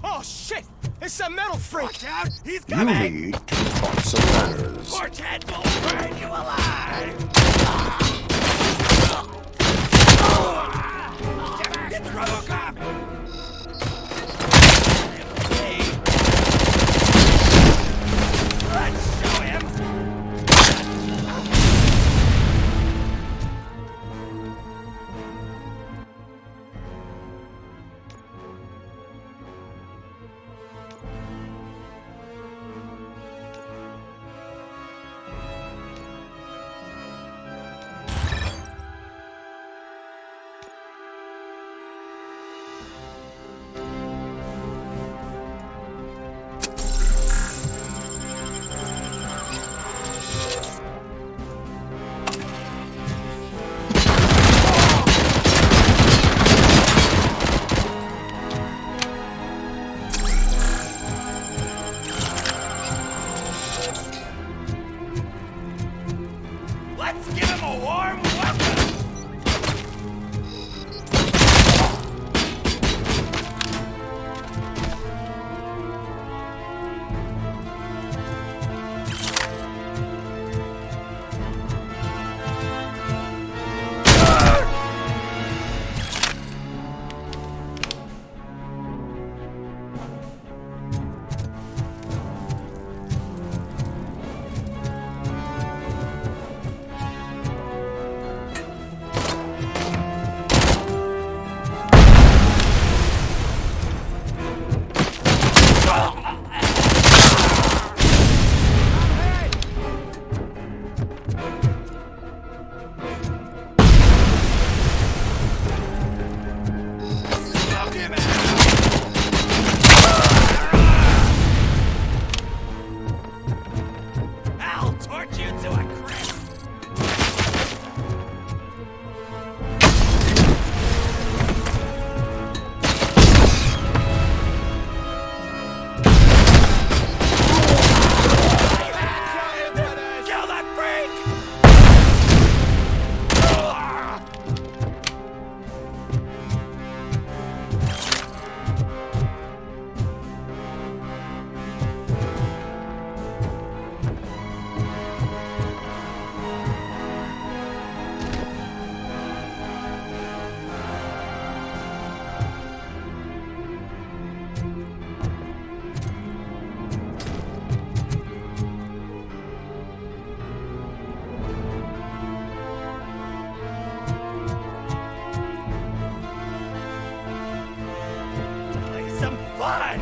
Oh, shit! It's a metal freak! Watch out! He's You coming! need to be taught some manners. Torch heads will burn you alive! It's ROBOCOP! Let's show him! Let's give him a warm welcome! I'll torch you to a crisp! Kill that freak! Play some fun!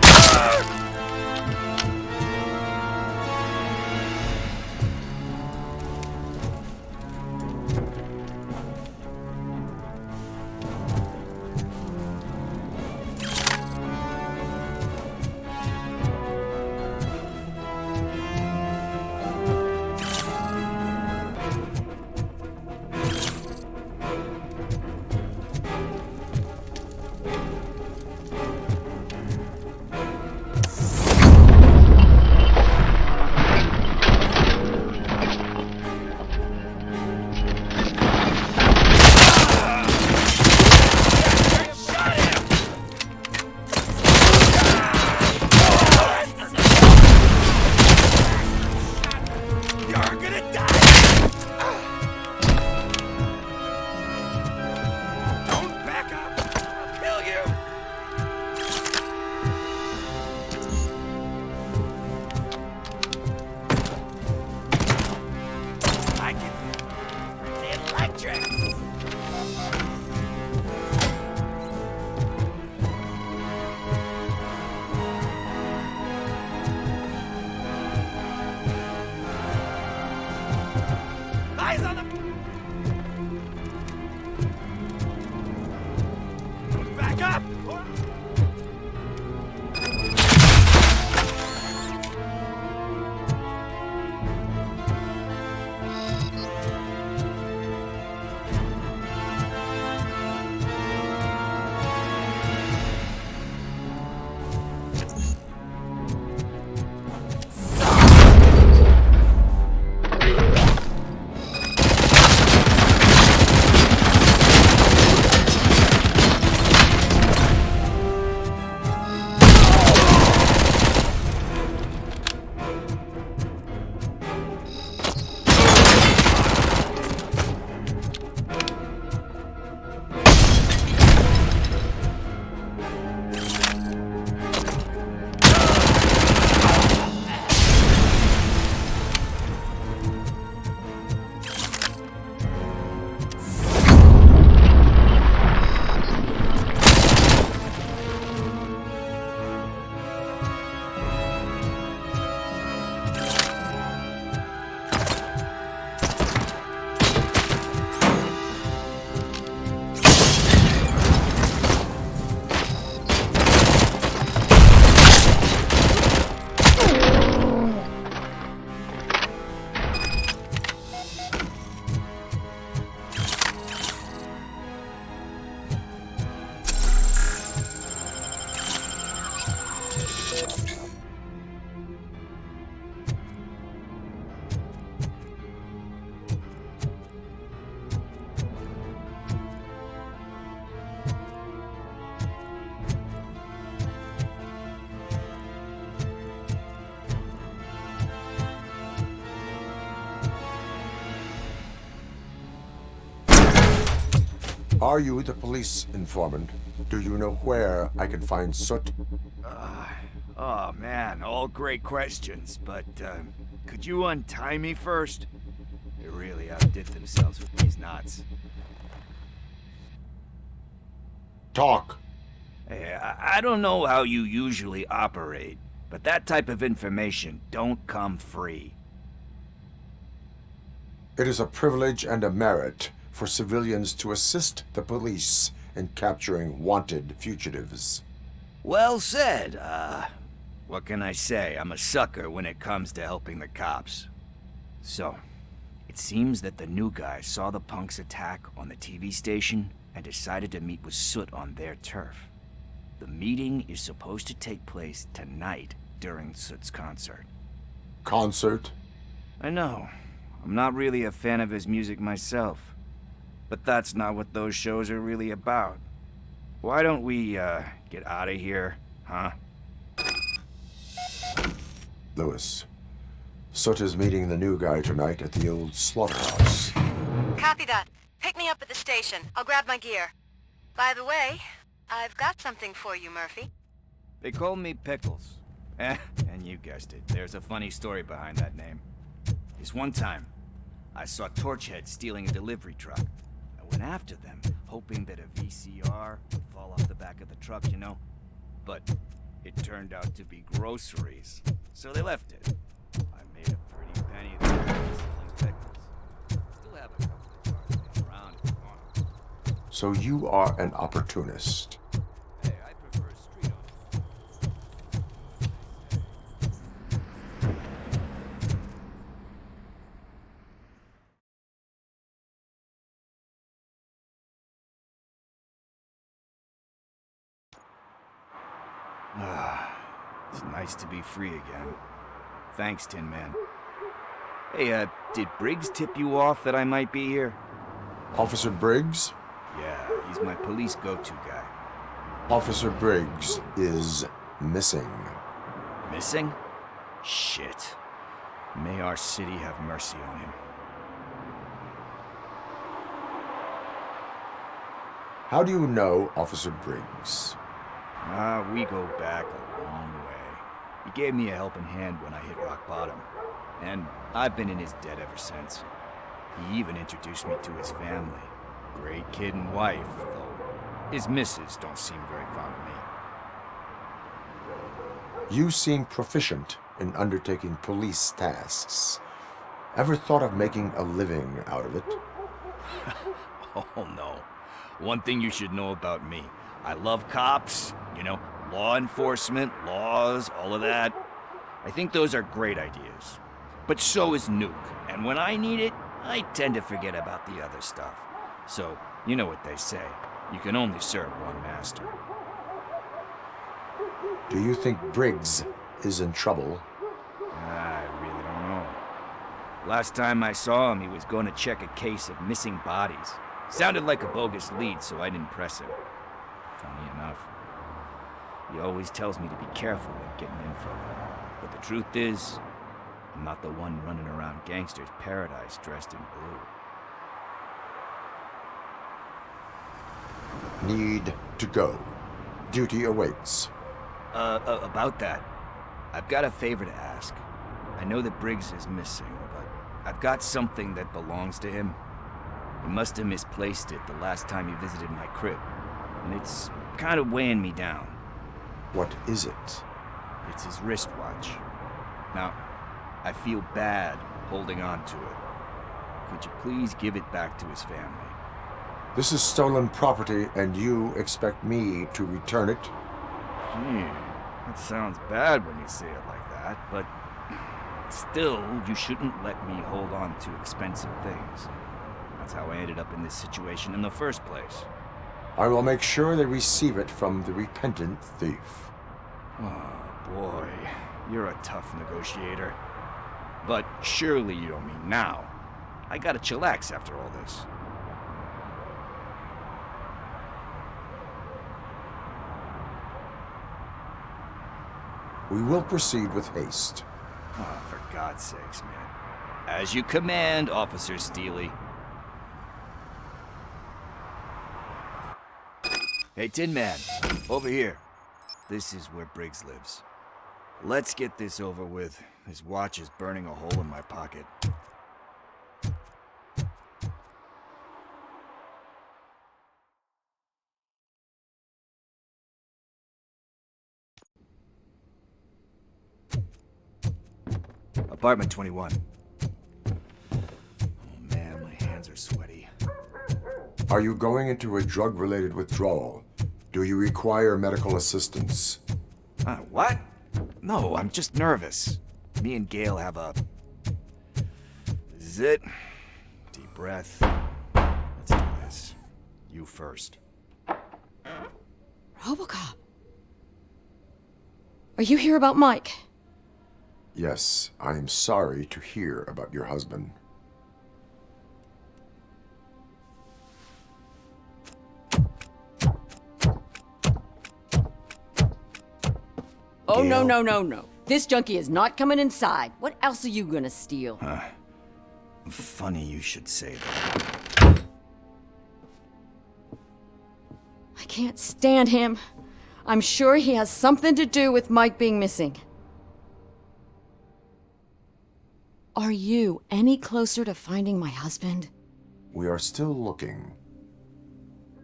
Are you the police informant? Do you know where I can find Soot? Oh man, all great questions, but could you untie me first? They really outdid themselves with these knots. Talk. Hey, I don't know how you usually operate, but that type of information don't come free. It is a privilege and a merit for civilians to assist the police in capturing wanted fugitives. Well said. What can I say? I'm a sucker when it comes to helping the cops. So, it seems that the new guy saw the punks attack on the TV station and decided to meet with Soot on their turf. The meeting is supposed to take place tonight during Soot's concert. Concert? I know. I'm not really a fan of his music myself. But that's not what those shows are really about. Why don't we, get out of here, huh? Lewis, Soot is meeting the new guy tonight at the old slaughterhouse. Copy that. Pick me up at the station. I'll grab my gear. By the way, I've got something for you, Murphy. They call me Pickles. And you guessed it, there's a funny story behind that name. This one time, I saw Torchhead stealing a delivery truck. I went after them, hoping that a VCR would fall off the back of the truck, you know? But it turned out to be groceries, so they left it. I made a pretty penny there selling pickles. Still have a couple of cars laying around if you want them. So you are an opportunist. Hey, I prefer street It's nice to be free again. Thanks, Tin Man. Hey, did Briggs tip you off that I might be here? Officer Briggs? Yeah, he's my police go-to guy. Officer Briggs is missing. Missing? Shit. May our city have mercy on him. How do you know Officer Briggs? We go back a long way. He gave me a helping hand when I hit rock bottom. And I've been in his debt ever since. He even introduced me to his family. Great kid and wife, though his missus don't seem very fond of me. You seem proficient in undertaking police tasks. Ever thought of making a living out of it? Oh no. One thing you should know about me. I love cops, you know, law enforcement, laws, all of that. I think those are great ideas. But so is Nuke, and when I need it, I tend to forget about the other stuff. So, you know what they say. You can only serve one master. Do you think Briggs is in trouble? I really don't know. Last time I saw him, he was going to check a case of missing bodies. Sounded like a bogus lead, so I didn't press him. Funny enough. He always tells me to be careful when getting info. But the truth is, I'm not the one running around gangsters' paradise dressed in blue. Need to go. Duty awaits. About that, I've got a favor to ask. I know that Briggs is missing, but I've got something that belongs to him. He must have misplaced it the last time he visited my crib, and it's kind of weighing me down. What is it? It's his wristwatch. Now, I feel bad holding on to it. Could you please give it back to his family? This is stolen property, and you expect me to return it? Gee, that sounds bad when you say it like that, but still, you shouldn't let me hold on to expensive things. That's how I ended up in this situation in the first place. I will make sure they receive it from the repentant thief. Oh, boy. You're a tough negotiator. But surely you don't mean now. I gotta chillax after all this. We will proceed with haste. Oh, for God's sakes, man. As you command, Officer Steely. Hey, Tin Man, over here. This is where Briggs lives. Let's get this over with. His watch is burning a hole in my pocket. Apartment 21. Oh man, my hands are sweaty. Are you going into a drug-related withdrawal? Do you require medical assistance? What? No, I'm just nervous. Me and Gail have a... This is it. Deep breath. Let's do this. You first. ROBOCOP. Are you here about Mike? Yes, I am sorry to hear about your husband. Oh, no. This junkie is not coming inside. What else are you gonna steal? Funny you should say that. I can't stand him. I'm sure he has something to do with Mike being missing. Are you any closer to finding my husband? We are still looking.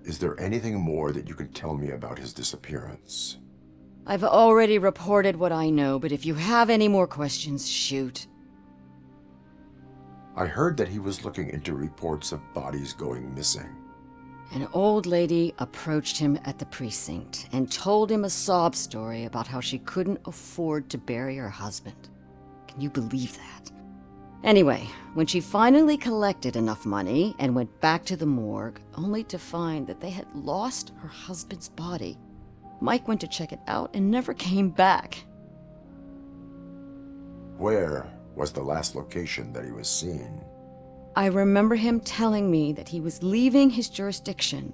Is there anything more that you can tell me about his disappearance? I've already reported what I know, but if you have any more questions, shoot. I heard that he was looking into reports of bodies going missing. An old lady approached him at the precinct and told him a sob story about how she couldn't afford to bury her husband. Can you believe that? Anyway, when she finally collected enough money and went back to the morgue, only to find that they had lost her husband's body, Mike went to check it out and never came back. Where was the last location that he was seen? I remember him telling me that he was leaving his jurisdiction,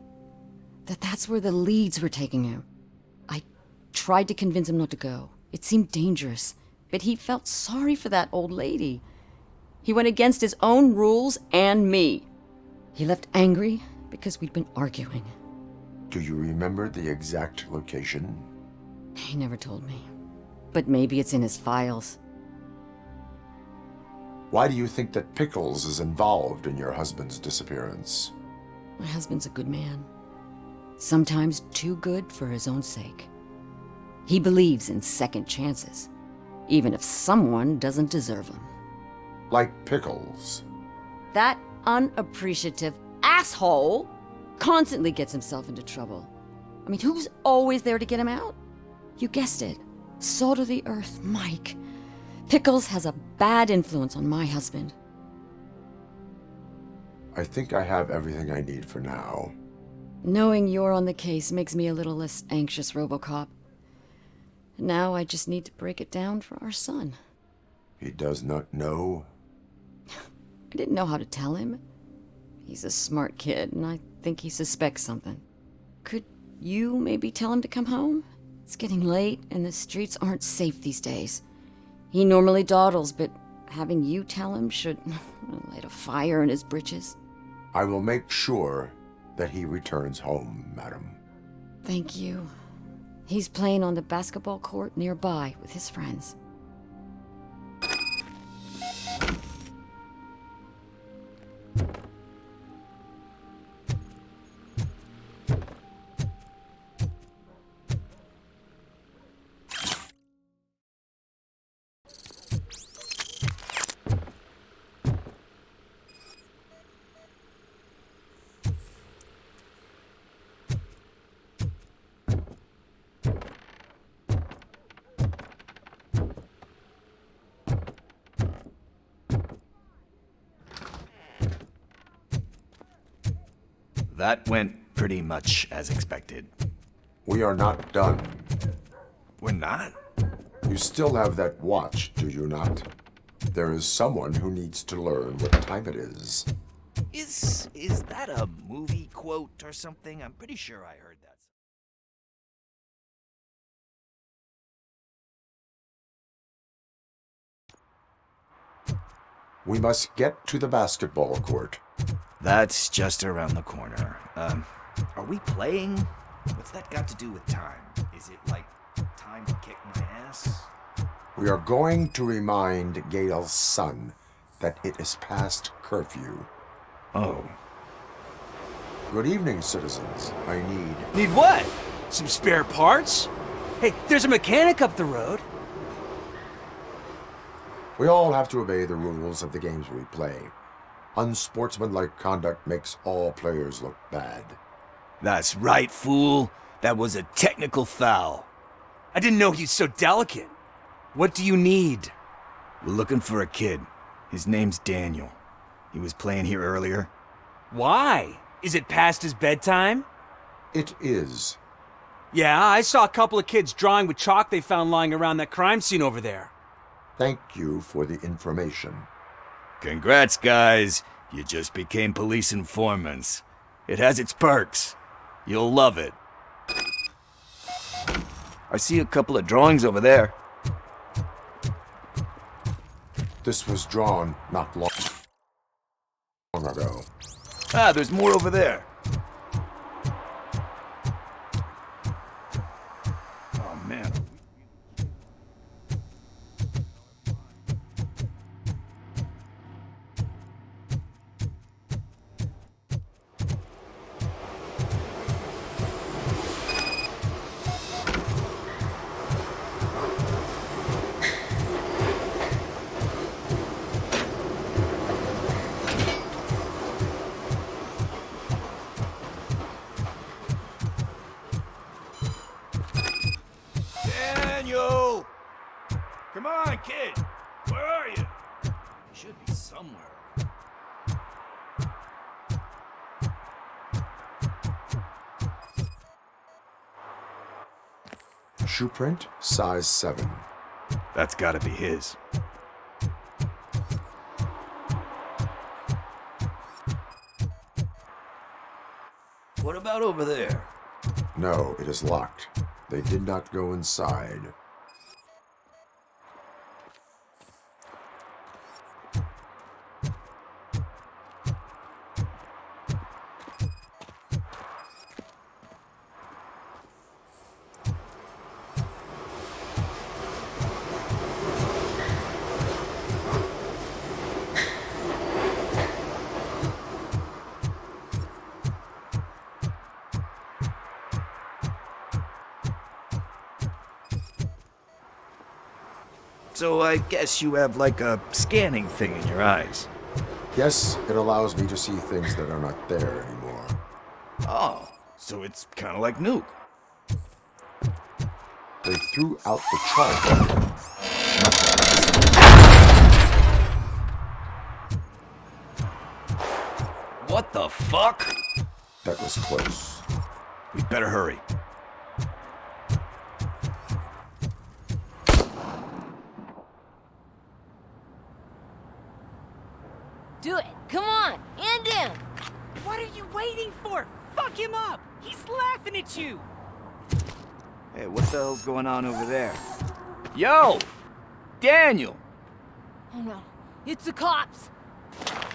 that's where the leads were taking him. I tried to convince him not to go. It seemed dangerous, but he felt sorry for that old lady. He went against his own rules and me. He left angry because we'd been arguing. Do you remember the exact location? He never told me, but maybe it's in his files. Why do you think that Pickles is involved in your husband's disappearance? My husband's a good man. Sometimes too good for his own sake. He believes in second chances, even if someone doesn't deserve them. Like Pickles. That unappreciative asshole constantly gets himself into trouble. I mean, who's always there to get him out? You guessed it. Salt of the earth, Mike. Pickles has a bad influence on my husband. I think I have everything I need for now. Knowing you're on the case makes me a little less anxious, RoboCop. Now I just need to break it down for our son. He does not know? I didn't know how to tell him. He's a smart kid, and I think he suspects something. Could you maybe tell him to come home? It's getting late, and the streets aren't safe these days. He normally dawdles, but having you tell him should light a fire in his britches. I will make sure that he returns home, madam. Thank you. He's playing on the basketball court nearby with his friends. That went pretty much as expected. We are not done. We're not? You still have that watch, do you not? There is someone who needs to learn what time it is. Is that a movie quote or something? I'm pretty sure I heard that. We must get to the basketball court. That's just around the corner. Are we playing? What's that got to do with time? Is it like time to kick my ass? We are going to remind Gail's son that it is past curfew. Oh. Good evening, citizens. I Need what? Some spare parts? Hey, there's a mechanic up the road. We all have to obey the rules of the games we play. Unsportsmanlike conduct makes all players look bad. That's right, fool. That was a technical foul. I didn't know he's so delicate. What do you need? We're looking for a kid. His name's Daniel. He was playing here earlier. Why? Is it past his bedtime? It is. Yeah, I saw a couple of kids drawing with chalk they found lying around that crime scene over there. Thank you for the information. Congrats, guys. You just became police informants. It has its perks. You'll love it. I see a couple of drawings over there. This was drawn not long ago. Ah, there's more over there. Oh, man. Daniel! Come on, kid. Where are you? You should be somewhere. Shoe print, size 7. That's gotta be his. What about over there? No, it is locked. They did not go inside. So I guess you have like a scanning thing in your eyes. Yes, it allows me to see things that are not there anymore. Oh, so it's kind of like Nuke. They threw out the chalk. What the fuck? That was close. We better hurry. Do it. Come on. End him. What are you waiting for? Fuck him up! He's laughing at you! Hey, what the hell's going on over there? Yo! Daniel! Oh no. It's the cops.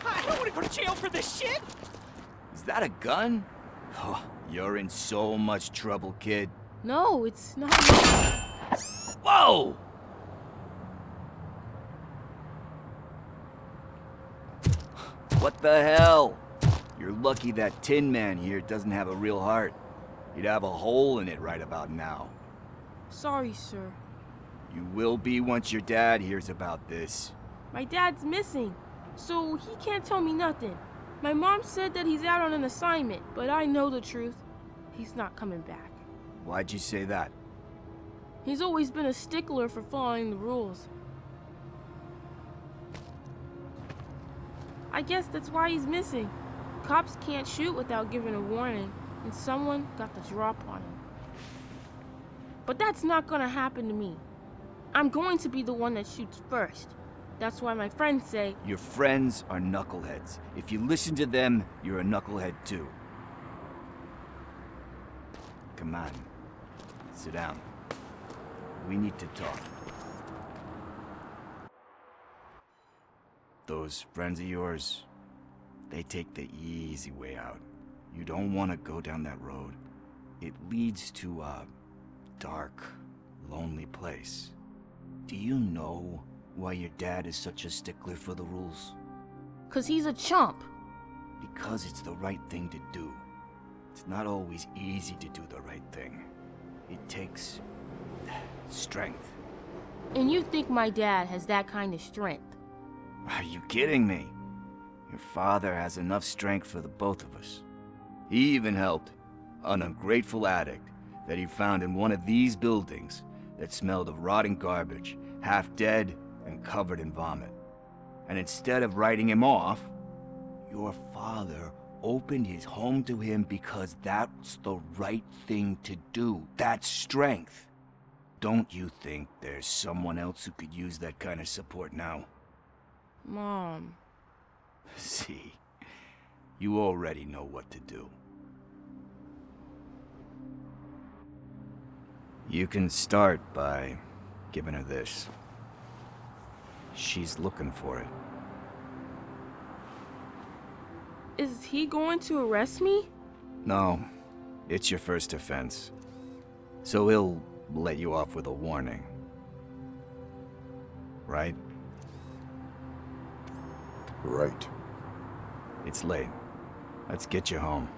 I don't want to go to jail for this shit! Is that a gun? Oh, you're in so much trouble, kid. No, it's not. Whoa! What the hell? You're lucky that Tin Man here doesn't have a real heart. He'd have a hole in it right about now. Sorry, sir. You will be once your dad hears about this. My dad's missing, so he can't tell me nothing. My mom said that he's out on an assignment, but I know the truth. He's not coming back. Why'd you say that? He's always been a stickler for following the rules. I guess that's why he's missing. Cops can't shoot without giving a warning, and someone got the drop on him. But that's not gonna happen to me. I'm going to be the one that shoots first. That's why my friends say... Your friends are knuckleheads. If you listen to them, you're a knucklehead too. Come on. Sit down. We need to talk. Those friends of yours, they take the easy way out. You don't want to go down that road. it leads to a dark, lonely place. Do you know why your dad is such a stickler for the rules? 'Cause he's a chump. Because it's the right thing to do. It's not always easy to do the right thing. It takes strength. And you think my dad has that kind of strength? Are you kidding me? Your father has enough strength for the both of us. He even helped an ungrateful addict that he found in one of these buildings that smelled of rotting garbage, half dead and covered in vomit. And instead of writing him off, your father opened his home to him because that's the right thing to do. That's strength. Don't you think there's someone else who could use that kind of support now? Mom. See, you already know what to do. You can start by giving her this. She's looking for it. Is he going to arrest me? No, it's your first offense. So he'll let you off with a warning. Right? Right. It's late. Let's get you home.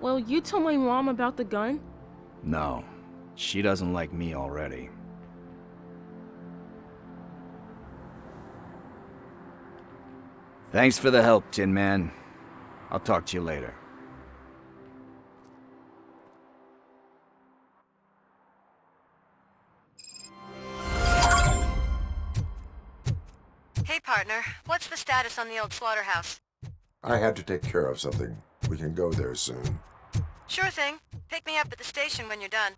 Well, you told my mom about the gun? No, she doesn't like me already. Thanks for the help, Tin Man. I'll talk to you later. Hey, partner. What's the status on the old slaughterhouse? I had to take care of something. We can go there soon. Sure thing. Pick me up at the station when you're done.